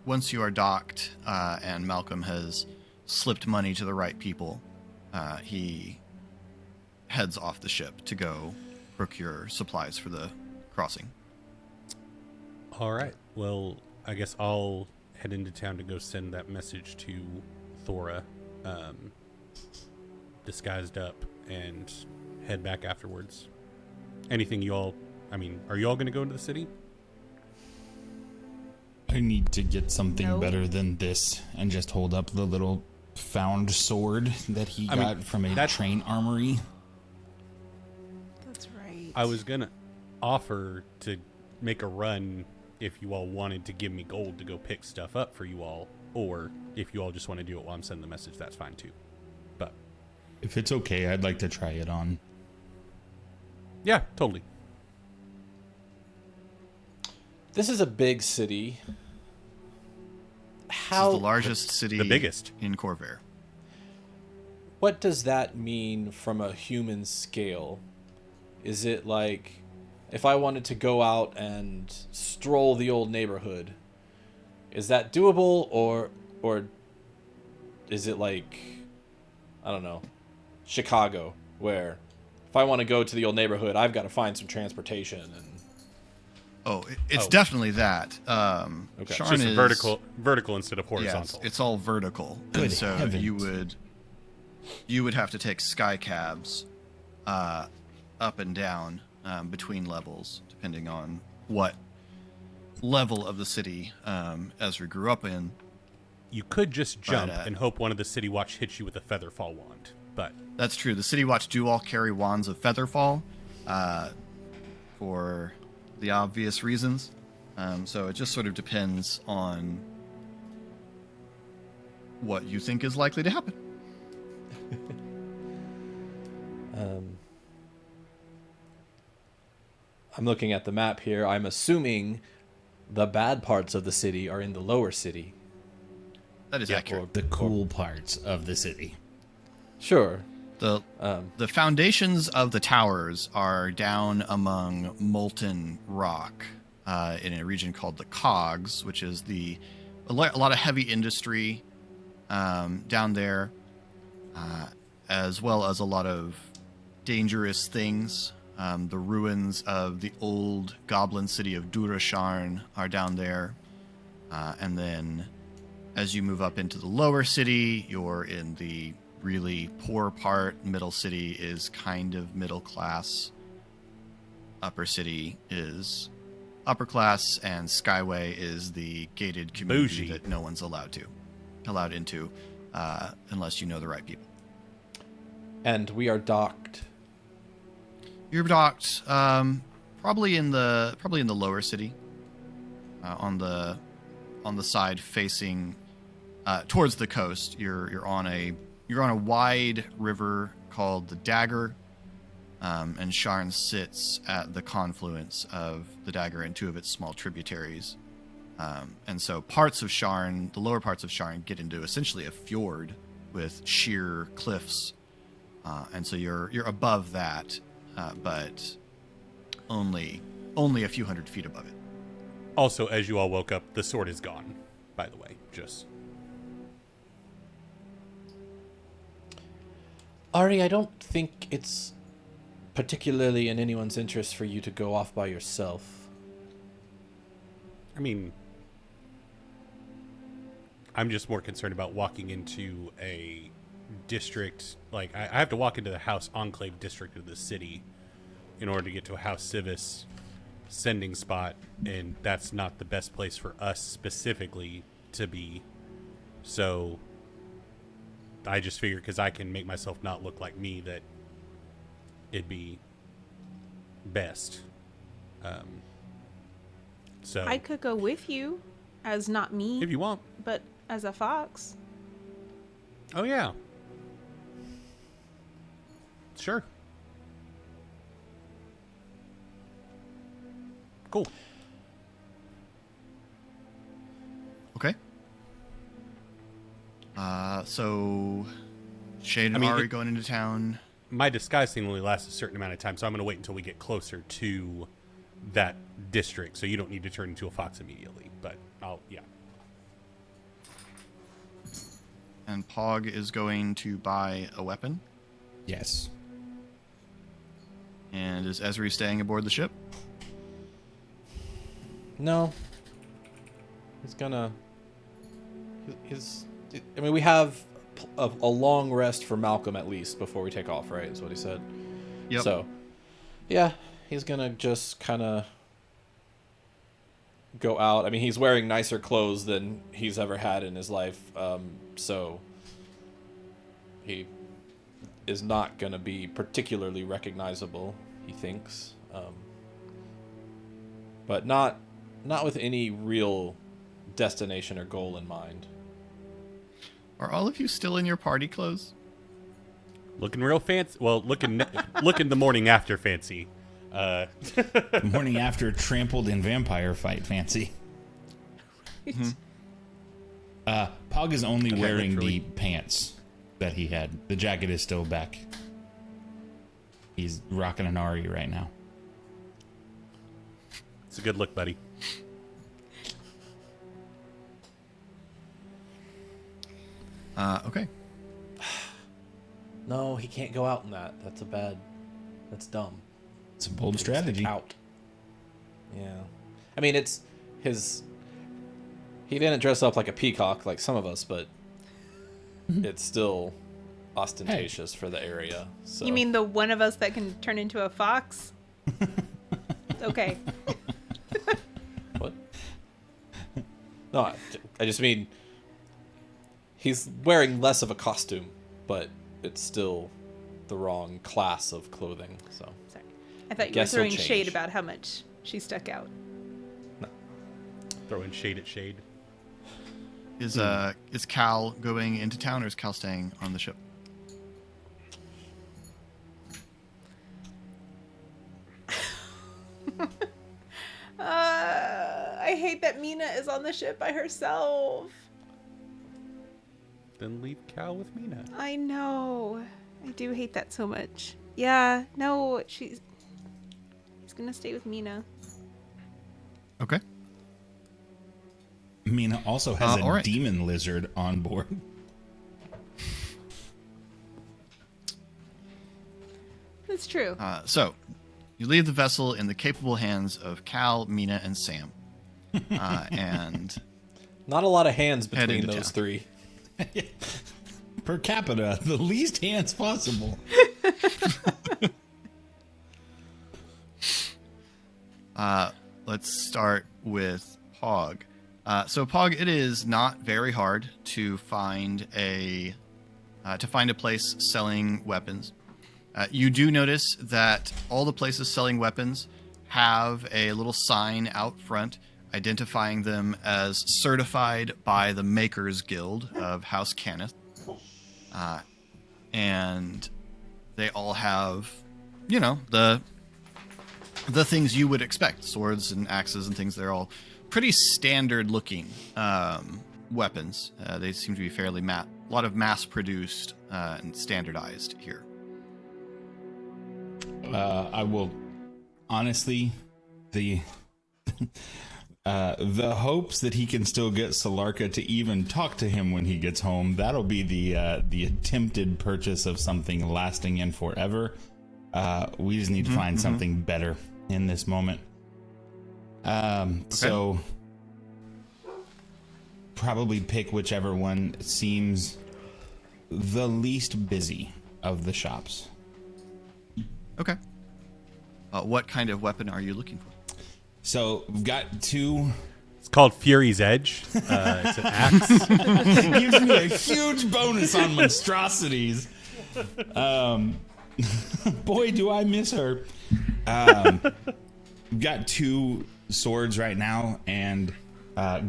Once you are docked and Malcolm has slipped money to the right people, he heads off the ship to go procure supplies for the crossing. All right. Well, I guess I'll head into town to go send that message to Thora. disguised up and head back afterwards. Anything you all... I mean, are you all going to go into the city? I need to get something No. better than this and just hold up the little found sword that he got from a train armory. That's right. I was going to offer to make a run if you all wanted to give me gold to go pick stuff up for you all, or if you all just want to do it while I'm sending the message, that's fine too. But If it's okay, I'd like to try it on. yeah, totally. This is a big city. This How? is the largest city, the biggest in Corvair. What does that mean from a human scale? Is it like if I wanted to go out and stroll the old neighborhood, is that doable, or is it like, I don't know, Chicago, where if I want to go to the old neighborhood, I've got to find some transportation and It's definitely that. Okay. It's Sharn just is vertical instead of Yeah, horizontal. it's all vertical, Good and so heavens. you would have to take sky cabs up and down between levels, depending on what level of the city Ezra grew up in. You could just jump But, and hope one of the City Watch hits you with a Featherfall wand, but That's true. The City Watch do all carry wands of Featherfall for the obvious reasons. So it just sort of depends on what you think is likely to happen. I'm looking at the map here. I'm assuming the bad parts of the city are in the lower city. That is accurate. The cool parts of the city. Sure. The foundations of the towers are down among molten rock in a region called the Cogs, which is a lot of heavy industry down there, as well as a lot of dangerous things. The ruins of the old goblin city of Durasharn are down there, and then as you move up into the lower city, you're in the really poor part. Middle city is kind of middle class. Upper city is upper class, and Skyway is the gated community Bougie. that no one's allowed into unless you know the right people. And we are docked. You're docked probably in the lower city, on the side facing towards the coast. You're on a wide river called the Dagger, and Sharn sits at the confluence of the Dagger and two of its small tributaries. And so parts of Sharn, the lower parts of Sharn, get into essentially a fjord with sheer cliffs, and so you're above that, but only a few hundred feet above it. also, as you all woke up, the sword is gone, by the way. Just Ari, I don't think it's particularly in anyone's interest for you to go off by yourself. I mean, I'm just more concerned about walking into a district. Like, I have to walk into the House Enclave district of the city in order to get to a House Civis sending spot, and that's not the best place for us specifically to be. So I just figured, because I can make myself not look like me, that it'd be best. So I could go with you, as not me, if you want. but as a fox. Oh, yeah. Sure. Cool. Okay. So Shade and I mean, Ari going into town. My disguise thing only lasts a certain amount of time, so I'm going to wait until we get closer to that district, so you don't need to turn into a fox immediately. But yeah. And Pog is going to buy a weapon. Yes. And is Ezri staying aboard the ship? No. He's gonna... I mean, we have a long rest for Malcolm at least before we take off, right? Is what he said. Yep. So, yeah, he's gonna just kind of go out. I mean, he's wearing nicer clothes than he's ever had in his life, so he is not gonna be particularly recognizable, he thinks, but not with any real destination or goal in mind. Are all of you still in your party clothes? Looking real fancy. Well, looking the morning after fancy. The morning after trampled in vampire fight fancy. Pog is only wearing literally. the pants that he had. The jacket is still back. He's rocking an Ari right now. It's a good look, buddy. Okay. No, he can't go out in that. That's dumb. It's a bold strategy. Out. Yeah. I mean, it's his... He didn't dress up like a peacock like some of us, but it's still ostentatious for the area. So. You mean the one of us that can turn into a fox? Okay. What? No, I just mean he's wearing less of a costume, but it's still the wrong class of clothing. So Sorry. I thought you were Guess he'll throwing shade change. about how much she stuck out. Throwing shade at shade. Is Cal going into town or is Cal staying on the ship? I hate that Mina is on the ship by herself. Then leave Cal with Mina. I know. I do hate that so much. Yeah, no, he's gonna stay with Mina. Okay. Mina also has a all right. demon lizard on board. That's true. So, you leave the vessel in the capable hands of Cal, Mina, and Sam. And not a lot of hands Heading between to those town. three. Per capita, the least hands possible. let's start with Pog. So Pog, it is not very hard to find a place selling weapons. You do notice that all the places selling weapons have a little sign out front identifying them as certified by the Makers Guild of House Cannith. And they all have, the things you would expect, swords and axes and things. They're all pretty standard looking weapons. They seem to be fairly a lot of mass produced and standardized here. I will honestly, the hopes that he can still get Solarka to even talk to him when he gets home, that'll be the attempted purchase of something lasting and forever. We just need to find something better in this moment. So probably pick whichever one seems the least busy of the shops. Okay. What kind of weapon are you looking for? So we've got two. It's called Fury's Edge. It's an axe. It gives me a huge bonus on monstrosities. Boy, do I miss her. We've got two swords right now, and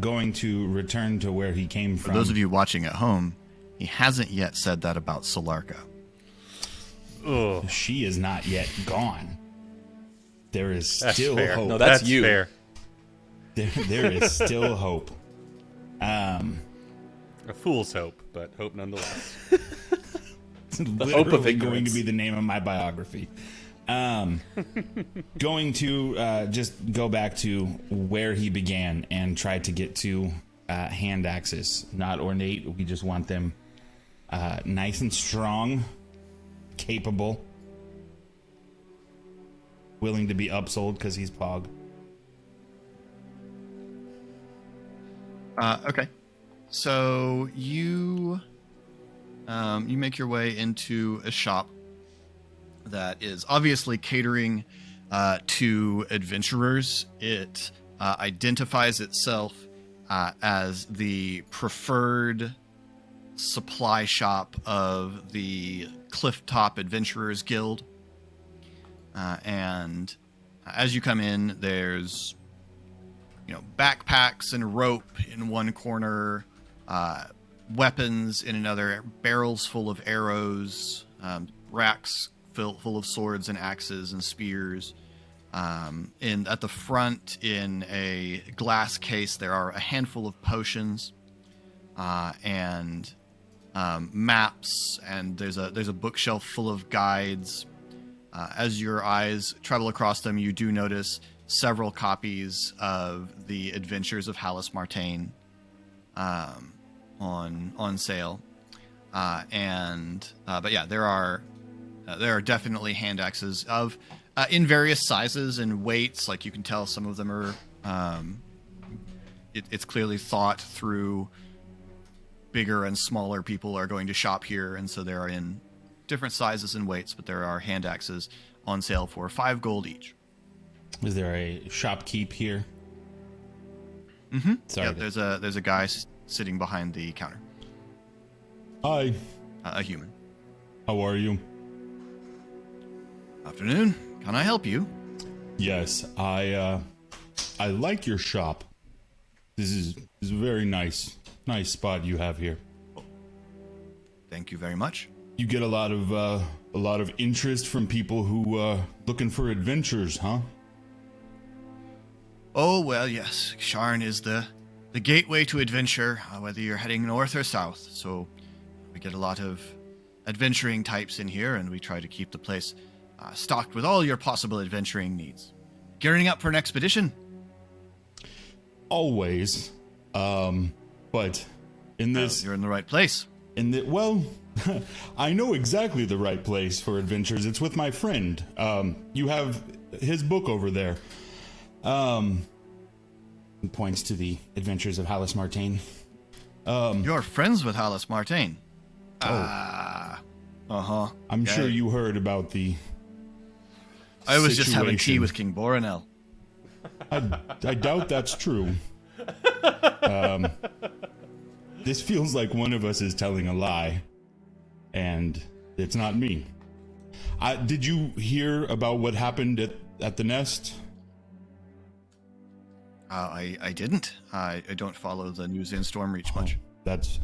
going to return to where he came from. For those of you watching at home, he hasn't yet said that about Solarka. Ugh. She is not yet gone. There is That's still fair. hope. No, that's you. fair. There is still hope. A fool's hope, but hope nonetheless. Literally hope of going ignorance. to be the name of my biography. Going to just go back to where he began and try to get to hand axes. Not ornate. We just want them nice and strong, capable, willing to be upsold because he's Pog. Okay. So you you make your way into a shop that is obviously catering to adventurers. It identifies itself as the preferred supply shop of the Clifftop Adventurers Guild. And as you come in, there's backpacks and rope in one corner, weapons in another, barrels full of arrows, racks full of swords and axes and spears. At the front, in a glass case, there are a handful of potions and maps, and there's a bookshelf full of guides. As your eyes travel across them, you do notice several copies of the Adventures of Hallis Martaine on sale. But yeah, there are definitely hand axes of in various sizes and weights. Like, you can tell some of them are it's clearly thought through. Bigger and smaller people are going to shop here, and so they're in different sizes and weights, but there are hand axes on sale for 5 gold each. Is there a shopkeep here? Mm-hmm. Sorry. Yeah, there's a guy sitting behind the counter. Hi. A human. How are you? Afternoon. Can I help you? Yes, I like your shop. This is a very nice spot you have here. Thank you very much. You get a lot of interest from people who looking for adventures, huh? Oh, well, yes. Sharn is the gateway to adventure, whether you're heading north or south. So we get a lot of adventuring types in here, and we try to keep the place stocked with all your possible adventuring needs. Gearing up for an expedition? Always. But in this... You're in the right place. Well, I know exactly the right place for adventures. It's with my friend. You have his book over there. He points to the Adventures of Hallis Martaine. You're friends with Hallis Martaine. I'm sure you heard about the I was just having tea situation. with King Boronel. I doubt that's true. This feels like one of us is telling a lie, and it's not me. Did you hear about what happened at the nest? I didn't. I don't follow the news in Stormreach much. That's...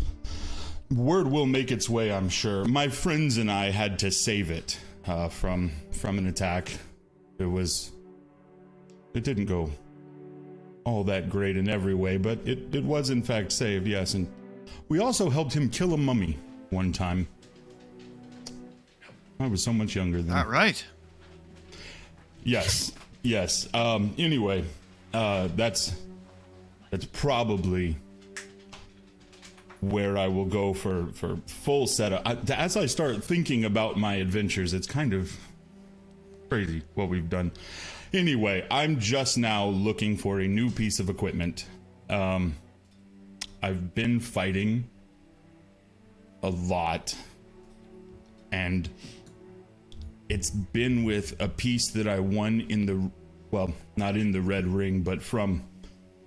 Word will make its way, I'm sure. My friends and I had to save it from an attack. It didn't go all that great in every way, but it was in fact saved, yes. And we also helped him kill a mummy one time. I was so much younger then. Not right. Yes. Anyway, that's probably where I will go for full setup. As I start thinking about my adventures, it's kind of crazy what we've done. Anyway, I'm just now looking for a new piece of equipment. I've been fighting a lot, and it's been with a piece that I won in the, well, not in the Red Ring, but from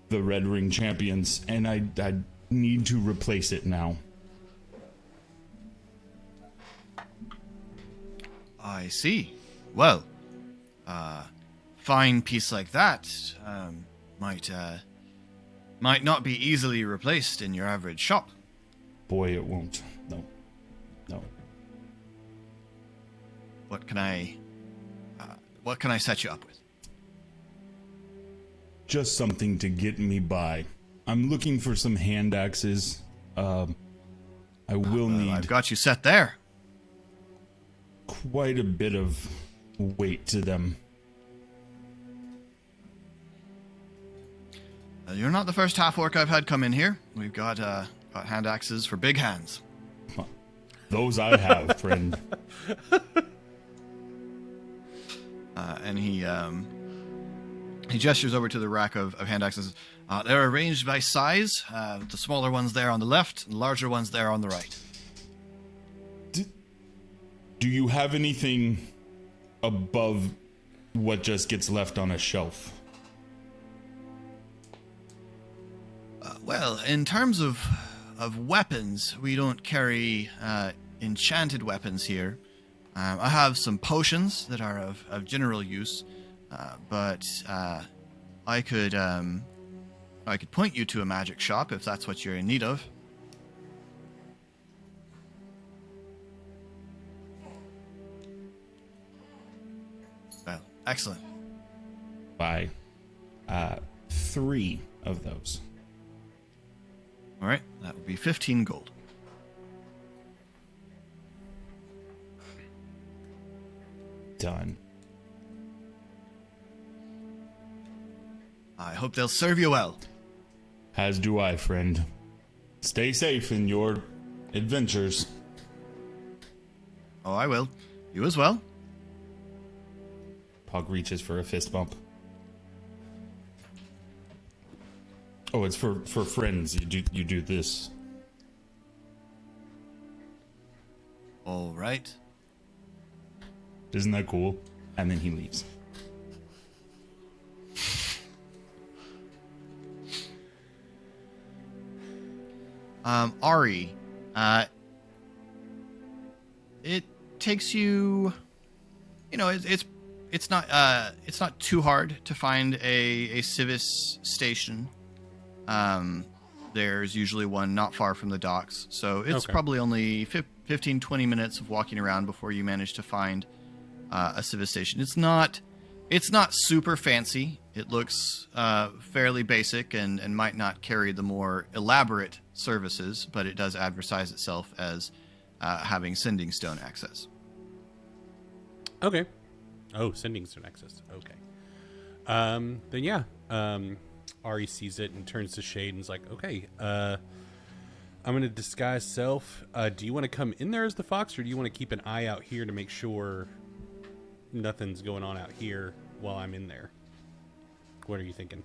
the Red Ring champions, and I need to replace it now. I see. Well, fine piece like that might not be easily replaced in your average shop. Boy, it won't. No. What can I set you up with? Just something to get me by. I'm looking for some hand axes. I will need I've got you set there. quite a bit of weight to them. You're not the first half-orc I've had come in here. We've got hand axes for big hands. Those I have, friend. And he gestures over to the rack of hand axes. They're arranged by size. The smaller ones there on the left, and the larger ones there on the right. Do you have anything above what just gets left on a shelf? Well, in terms of weapons, we don't carry enchanted weapons here. I have some potions that are of general use, but I could point you to a magic shop if that's what you're in need of. Well, excellent. Buy 3 of those. All right, that would be 15 gold. Done. I hope they'll serve you well. As do I, friend. Stay safe in your adventures. Oh, I will. You as well. Pog reaches for a fist bump. Oh, it's for friends. You do this. All right. Isn't that cool? And then he leaves. Ari, it takes you, it's not too hard to find a civis station. There's usually one not far from the docks, so it's Okay. probably only 15-20 minutes of walking around before you manage to find a civis station. It's not super fancy. It looks fairly basic and might not carry the more elaborate services, but it does advertise itself as having sending stone access. Okay. Oh, sending stone access. Okay. Then yeah. Ari sees it and turns to Shade and is like, okay, I'm going to disguise self. Do you want to come in there as the fox, or do you want to keep an eye out here to make sure nothing's going on out here while I'm in there? What are you thinking?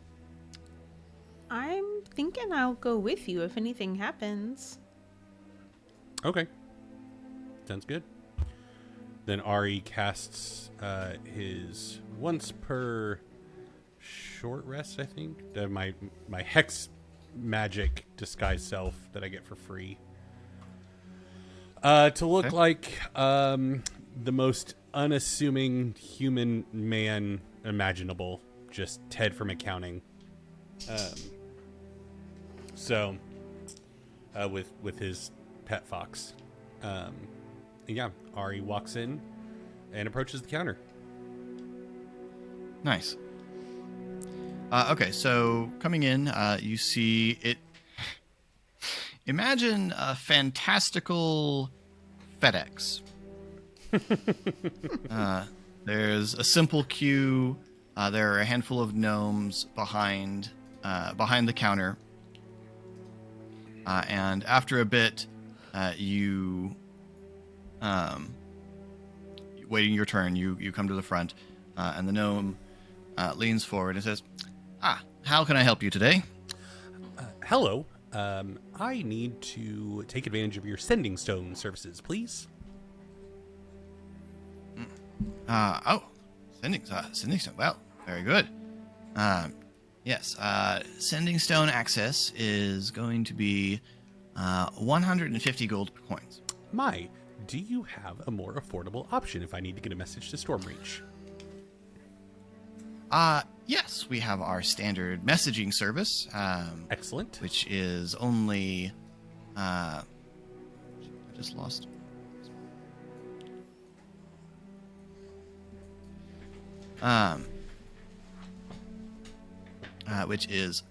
I'm thinking I'll go with you if anything happens. Okay. Sounds good. Then Ari casts his once per short rest, I think. My hex magic disguise self that I get for free. To look like the most unassuming human man imaginable. Just Ted from accounting. With his pet fox. Yeah, Ari walks in and approaches the counter. Nice. Okay, so coming in, you see it. Imagine a fantastical FedEx. There's a simple queue. There are a handful of gnomes behind the counter. And after a bit, you waiting your turn, you come to the front, and the gnome leans forward and says, how can I help you today? Hello. I need to take advantage of your sending stone services, please. Sending stone. Well, very good. Yes, sending stone access is going to be 150 gold coins. Do you have a more affordable option if I need to get a message to Stormreach? Yes, we have our standard messaging service. Excellent. Which is only, I just lost. Which is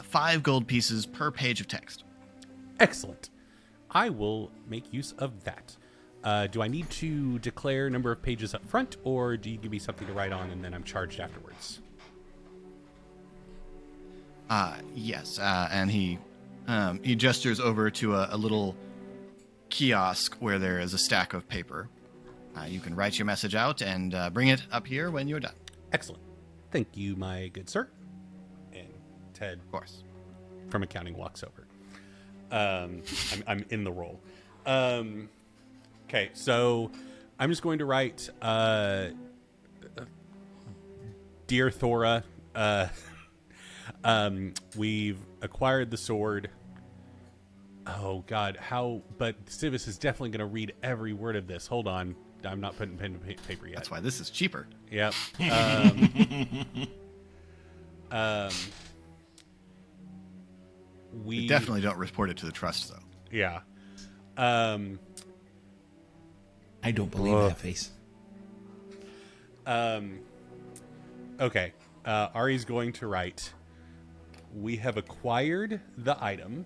5 gold pieces per page of text. Excellent. I will make use of that. Do I need to declare number of pages up front, or do you give me something to write on and then I'm charged afterwards? Yes, and he gestures over to a little kiosk where there is a stack of paper. You can write your message out and bring it up here when you're done. Excellent. Thank you, my good sir. And Ted, Of course. from accounting, walks over. I'm in the role. Okay, so I'm just going to write, Dear Thora, we've acquired the sword. Oh, God, how... But Civis is definitely going to read every word of this. Hold on. I'm not putting pen to paper yet. That's why this is cheaper. Yep. We definitely don't report it to the trust, though. Yeah. I don't believe that face. Okay. Ari's going to write, we have acquired the item.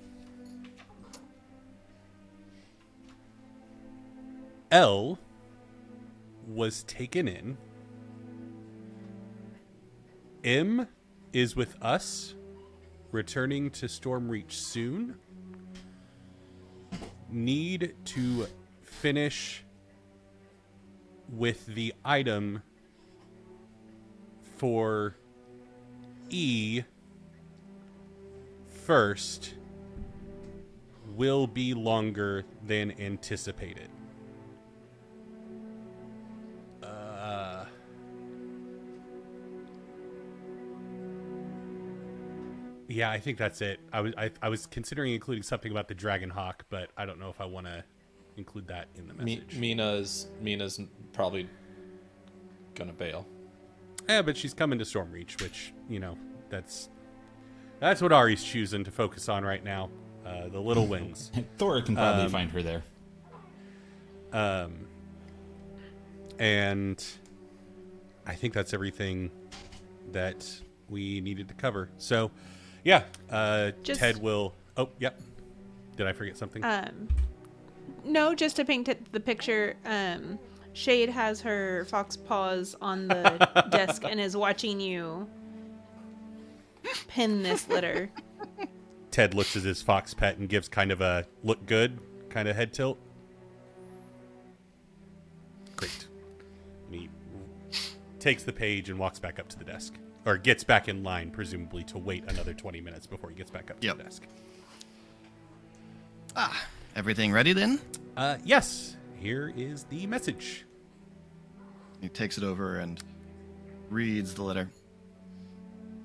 L was taken in. M is with us, returning to Stormreach soon. Need to finish with the item for E first. Will be longer than anticipated. Yeah, I think that's it. I was considering including something about the Dragon Hawk, but I don't know if I want to include that in the message. Mina's probably gonna bail. Yeah, but she's coming to Stormreach, which, you know, that's what Ari's choosing to focus on right now. The little wins. Thora can probably find her there. And I think that's everything that we needed to cover. So, yeah, Ted will... Oh, yep. Did I forget something? No, just to paint the picture, Shade has her fox paws on the desk and is watching you pin this litter. Ted looks at his fox pet and gives kind of a look good kind of head tilt. Great. And he takes the page and walks back up to the desk. Or gets back in line, presumably, to wait another 20 minutes before he gets back up to the desk. Everything ready then? Yes. Here is the message. He takes it over and reads the letter.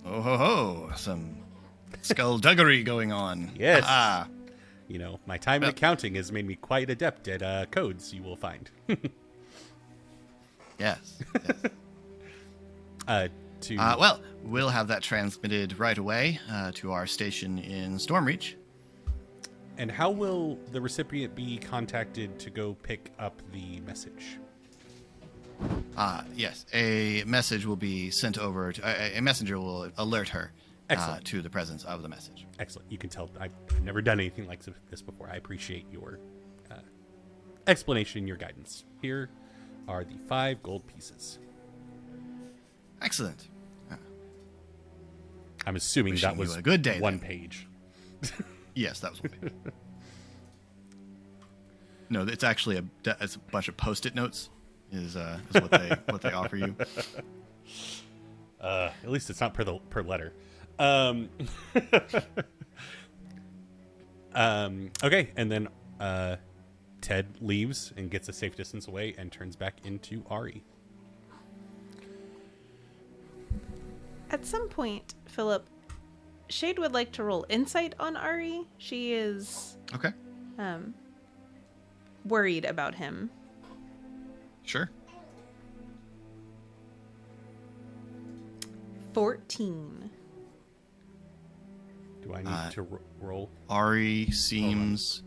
Oh ho ho! Some skullduggery going on. Yes. Ah. You know, my time in accounting has made me quite adept at codes, you will find. Yes. Well, we'll have that transmitted right away to our station in Stormreach. And how will the recipient be contacted to go pick up the message? Yes, a message will be sent over. A messenger will alert her to the presence of the message. Excellent. You can tell I've never done anything like this before. I appreciate your explanation, your guidance. Here are the 5 gold pieces. Excellent. I'm assuming Wishing that was you a good day, one then. page. Yes, that was one page. No, it's actually it's a bunch of Post-it notes. Is what they offer you. At least it's not per letter. Okay, and then Ted leaves and gets a safe distance away and turns back into Ari. At some point, Philip, Shade would like to roll insight on Ari. She is Okay. Worried about him. Sure. 14. Do I need to roll? Ari seems...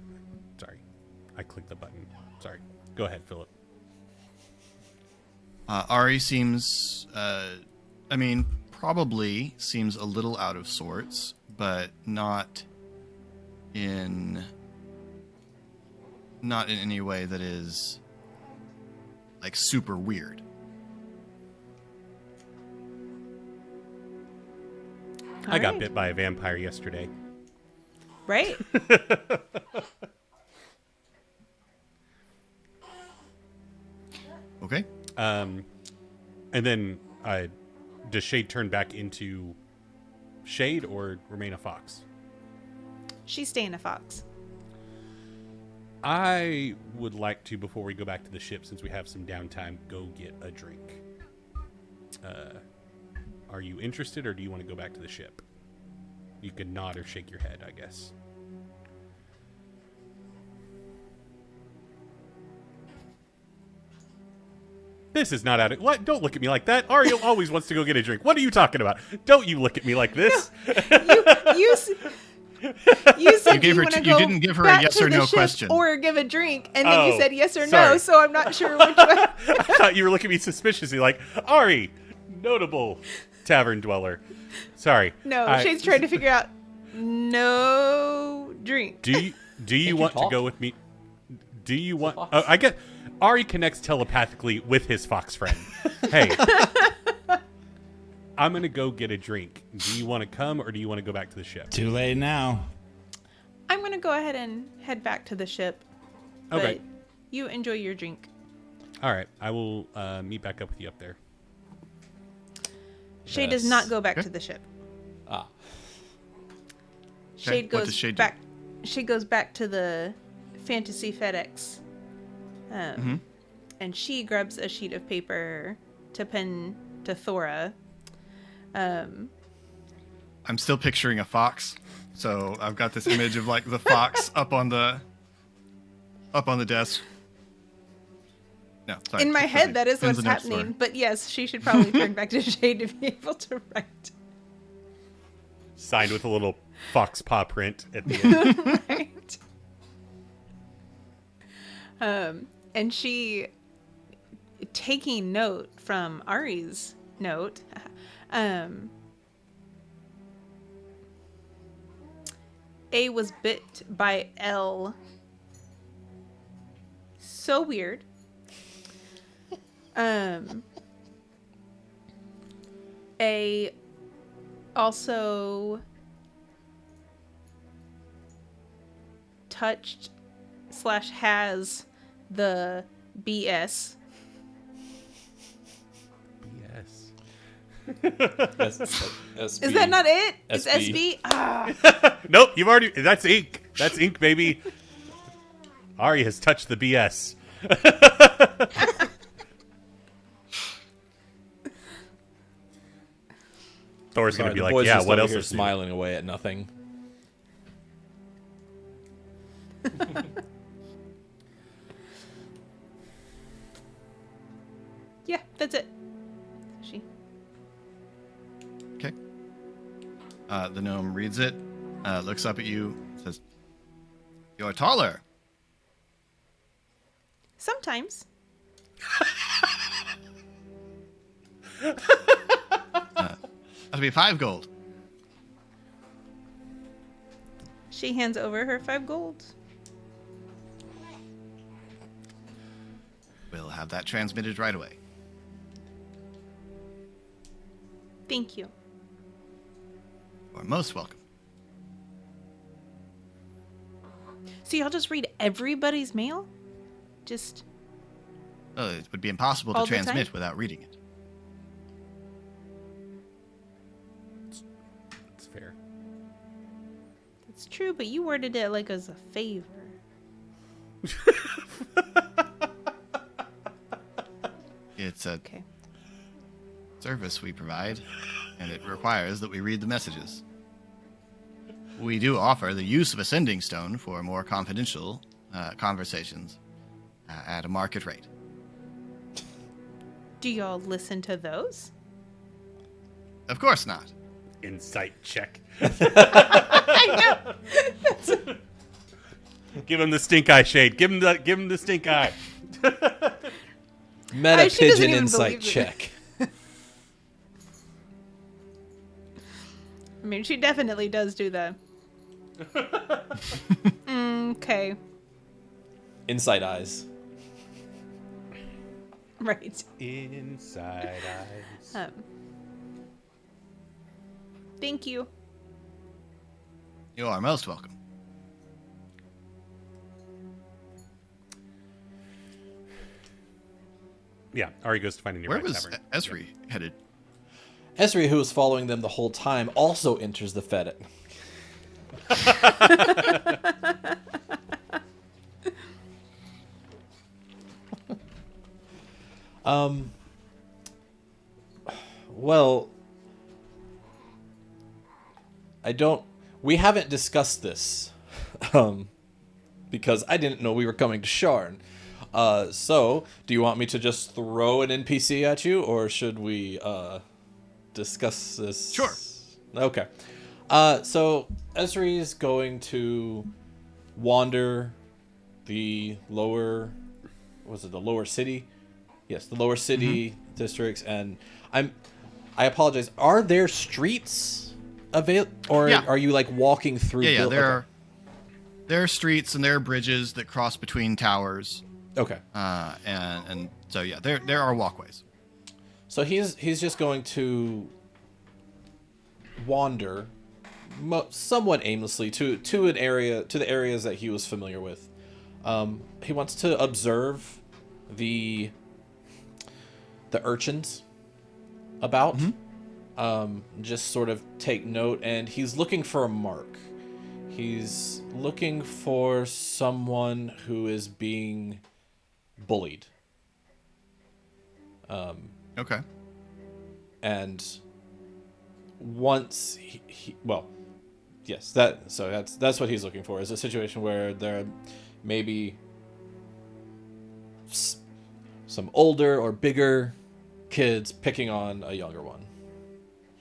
Sorry. I clicked the button. Sorry. Go ahead, Philip. Ari seems... probably seems a little out of sorts, but not in any way that is like super weird. I got bit by a vampire yesterday. Right? Okay. And then does Shade turn back into Shade or remain a fox? She's staying a fox. I would like to, before we go back to the ship, since we have some downtime, go get a drink. Are you interested, or do you want to go back to the ship? You can nod or shake your head, I guess. This is not out of... What? Don't look at me like that. Ario always wants to go get a drink. What are you talking about? Don't you look at me like this. You said You didn't give her a yes or no question. Or give a drink, and then you said yes or sorry. no, so I'm not sure which one. I thought you were looking at me suspiciously like, Ari, notable tavern dweller. Sorry. No, Shade's trying to figure out no drink. Do you want to talk? go with me? Do you want... I get... Ari connects telepathically with his fox friend. Hey, I'm going to go get a drink. Do you want to come, or do you want to go back to the ship? Too late now. I'm going to go ahead and head back to the ship. Okay. But you enjoy your drink. All right. I will meet back up with you up there. Shade does not go back to the ship. Ah. Shade what goes does Shade do? back. Shade goes back to the fantasy FedEx. And she grabs a sheet of paper to pen to Thora. I'm still picturing a fox, so I've got this image of like the fox up on the desk. No, sorry. In my sorry. head, that is Pins what's and notes, happening. sorry. But yes, she should probably turn back to Shade to be able to write. Signed with a little fox paw print at the end. Right. And she, taking note from Ari's note, A was bit by L. So weird. A also touched / has the BS. Yes. Is that not it? It's SB. SB? Ah. Nope, you've already... That's ink. That's ink, baby. Ari has touched the BS. Thor's going to be like, boys yeah, just what over else here is new? smiling away at nothing. Yeah, that's it. She. Okay. The gnome reads it, looks up at you, says, "You're taller." Sometimes. That'll be 5 gold. She hands over her 5 gold. We'll have that transmitted right away. Thank you. You're most welcome. So y'all just read everybody's mail? Just It would be impossible All to the transmit time? without reading it. That's fair. it's true, but you worded it like as a favor. It's a Okay. service we provide, and it requires that we read the messages. We do offer the use of a sending stone for more confidential conversations at a market rate. Do y'all listen to those? Of course not. Insight check. I know. Give him the stink eye, Shade. Give him the stink eye. Meta she doesn't pigeon even insight believe it. check. I mean, she definitely does do that. Okay. Insight eyes. Right. Inside eyes. Thank you. You are most welcome. Yeah, Ari goes to find a nearby Where was tavern. Esri headed? Esri, who was following them the whole time, also enters the FedEx. Well, we haven't discussed this, because I didn't know we were coming to Sharn. So, do you want me to just throw an NPC at you, or should we, discuss this? Sure. Okay. So Esri's going to wander the lower, the lower city? Yes, the lower city districts, and I apologize. Are there streets or Yeah. are you like walking through? Yeah, there are streets and there are bridges that cross between towers. Okay. And so yeah, there are walkways. So he's just going to wander somewhat aimlessly to the areas that he was familiar with. He wants to observe the urchins about. Just sort of take note, and he's looking for a mark. He's looking for someone who is being bullied. Okay. And once that's what he's looking for, is a situation where there may be some older or bigger kids picking on a younger one.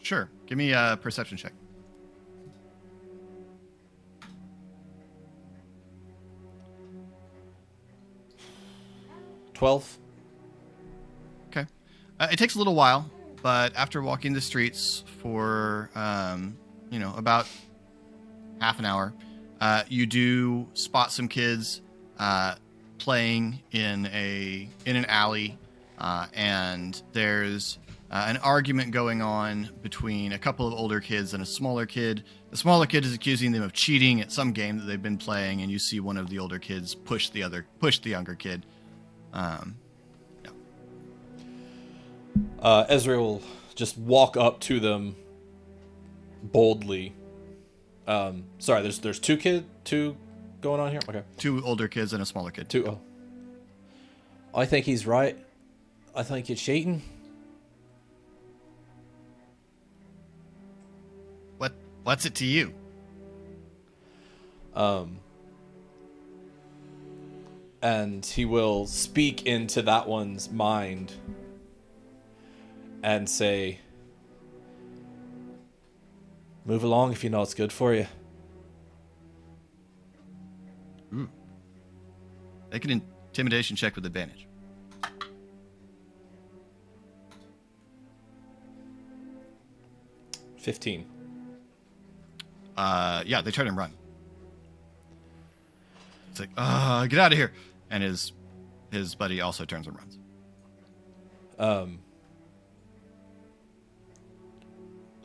Sure. Give me a perception check. $12. Okay. It takes a little while, but after walking the streets for about half an hour, you do spot some kids playing in an alley, and there's an argument going on between a couple of older kids and a smaller kid. The smaller kid is accusing them of cheating at some game that they've been playing, and you see one of the older kids push the younger kid. Ezra will just walk up to them boldly. Sorry, there's two going on here. Okay, Two older kids and a smaller kid. two. Oh, I think he's right. I think you're cheating. What's it to you? And he will speak into that one's mind and say, "Move along if you know it's good for you." Make an intimidation check with advantage. 15. Yeah, they turn and run. It's like, get out of here. And his buddy also turns and runs.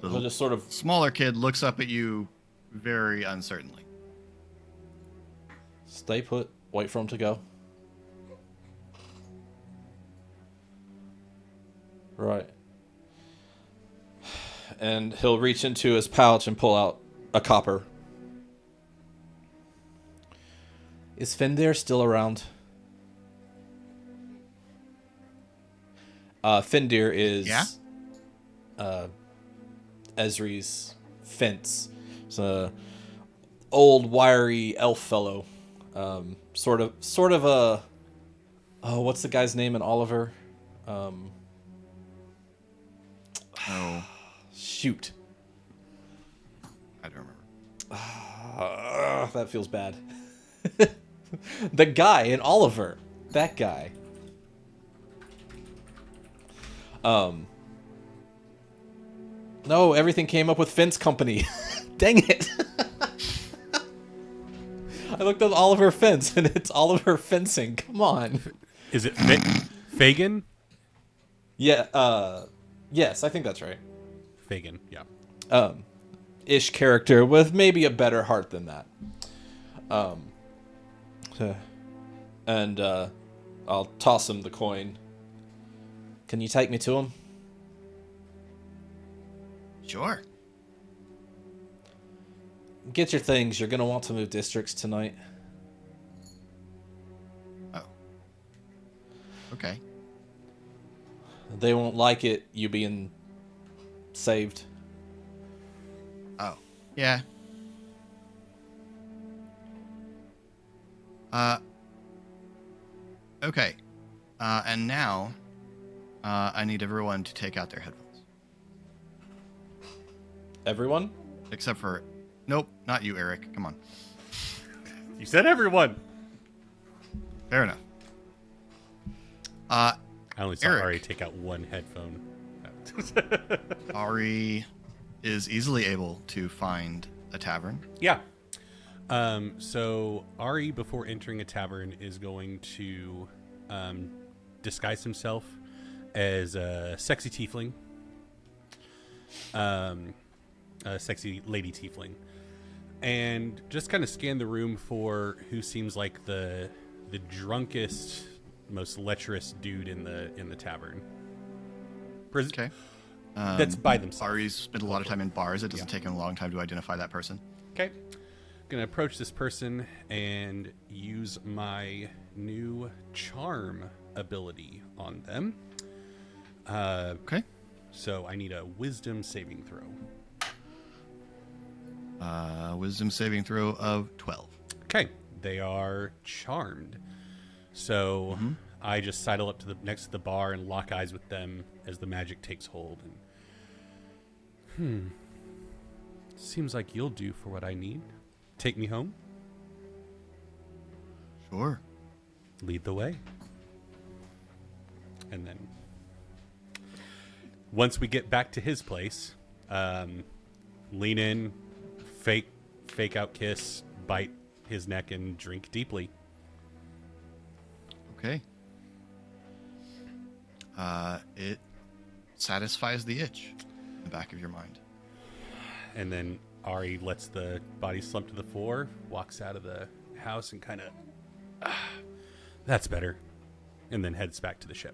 He'll just sort of Smaller kid looks up at you very uncertainly. stay put, wait for him to go. Right. And he'll reach into his pouch and pull out a copper. Is Fendir still around? Fendir is Esri's fence. It's a old wiry elf fellow. Sort of a what's the guy's name in Oliver? Shoot. I don't remember. That feels bad. The guy in Oliver. That guy. No, everything came up with Fence Company. Dang it. I looked up Oliver Fence and it's Oliver Fencing. Come on. Is it Fagin? Yeah, yes, I think that's right. Fagin, yeah. Ish character with maybe a better heart than that. And I'll toss him the coin. Can you take me to him? Sure. Get your things. You're going to want to move districts tonight. Oh. Okay. They won't like it, you being saved. Oh, yeah. Okay. And now, I need everyone to take out their headphones. Everyone? Except for... Nope, not you, Eric. Come on. You said everyone. Fair enough. I only saw Eric. Ari take out one headphone. Ari is easily able to find a tavern. Yeah. So Ari, before entering a tavern, is going to disguise himself as a sexy tiefling, a sexy lady tiefling, and just kind of scan the room for who seems like the drunkest, most lecherous dude in the tavern. Okay. That's by themselves. Ari's spent a lot of time in bars. It doesn't take him a long time to identify that person. Okay. Gonna approach this person and use my new charm ability on them. Okay. So I need a wisdom saving throw. Wisdom saving throw of 12. Okay. They are charmed. So I just sidle up to the next to the bar and lock eyes with them as the magic takes hold. And seems like you'll do for what I need. Take me home. Sure. Lead the way. And then once we get back to his place, lean in, fake out kiss, bite his neck, and drink deeply. Okay. It satisfies the itch in the back of your mind. And then Ari lets the body slump to the floor, walks out of the house, and kind of, that's better. And then heads back to the ship.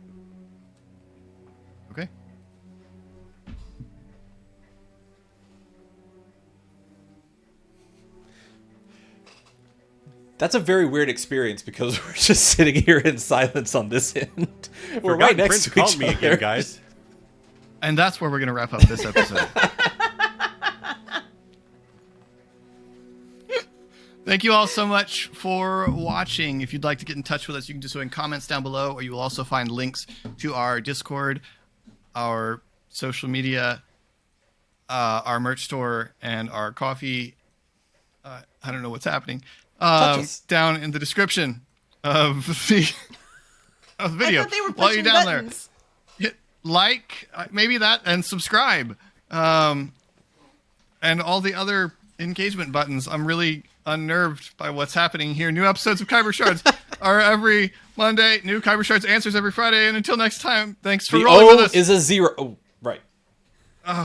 Okay. That's a very weird experience because we're just sitting here in silence on this end. We're Forgotten right next Prince to called each me other. again, guys. And that's where we're going to wrap up this episode. Thank you all so much for watching. If you'd like to get in touch with us, you can do so in comments down below, or you will also find links to our Discord, our social media, our merch store, and our coffee. I don't know what's happening. Touch us. Down in the description of the video. I thought they were While you're pushing down buttons. there, hit like, maybe that, and subscribe. And all the other engagement buttons. I'm really unnerved by what's happening here. New episodes of Khyber Shards are every Monday. New Khyber Shards answers every Friday. And until next time, thanks for The rolling O with us. is a 0.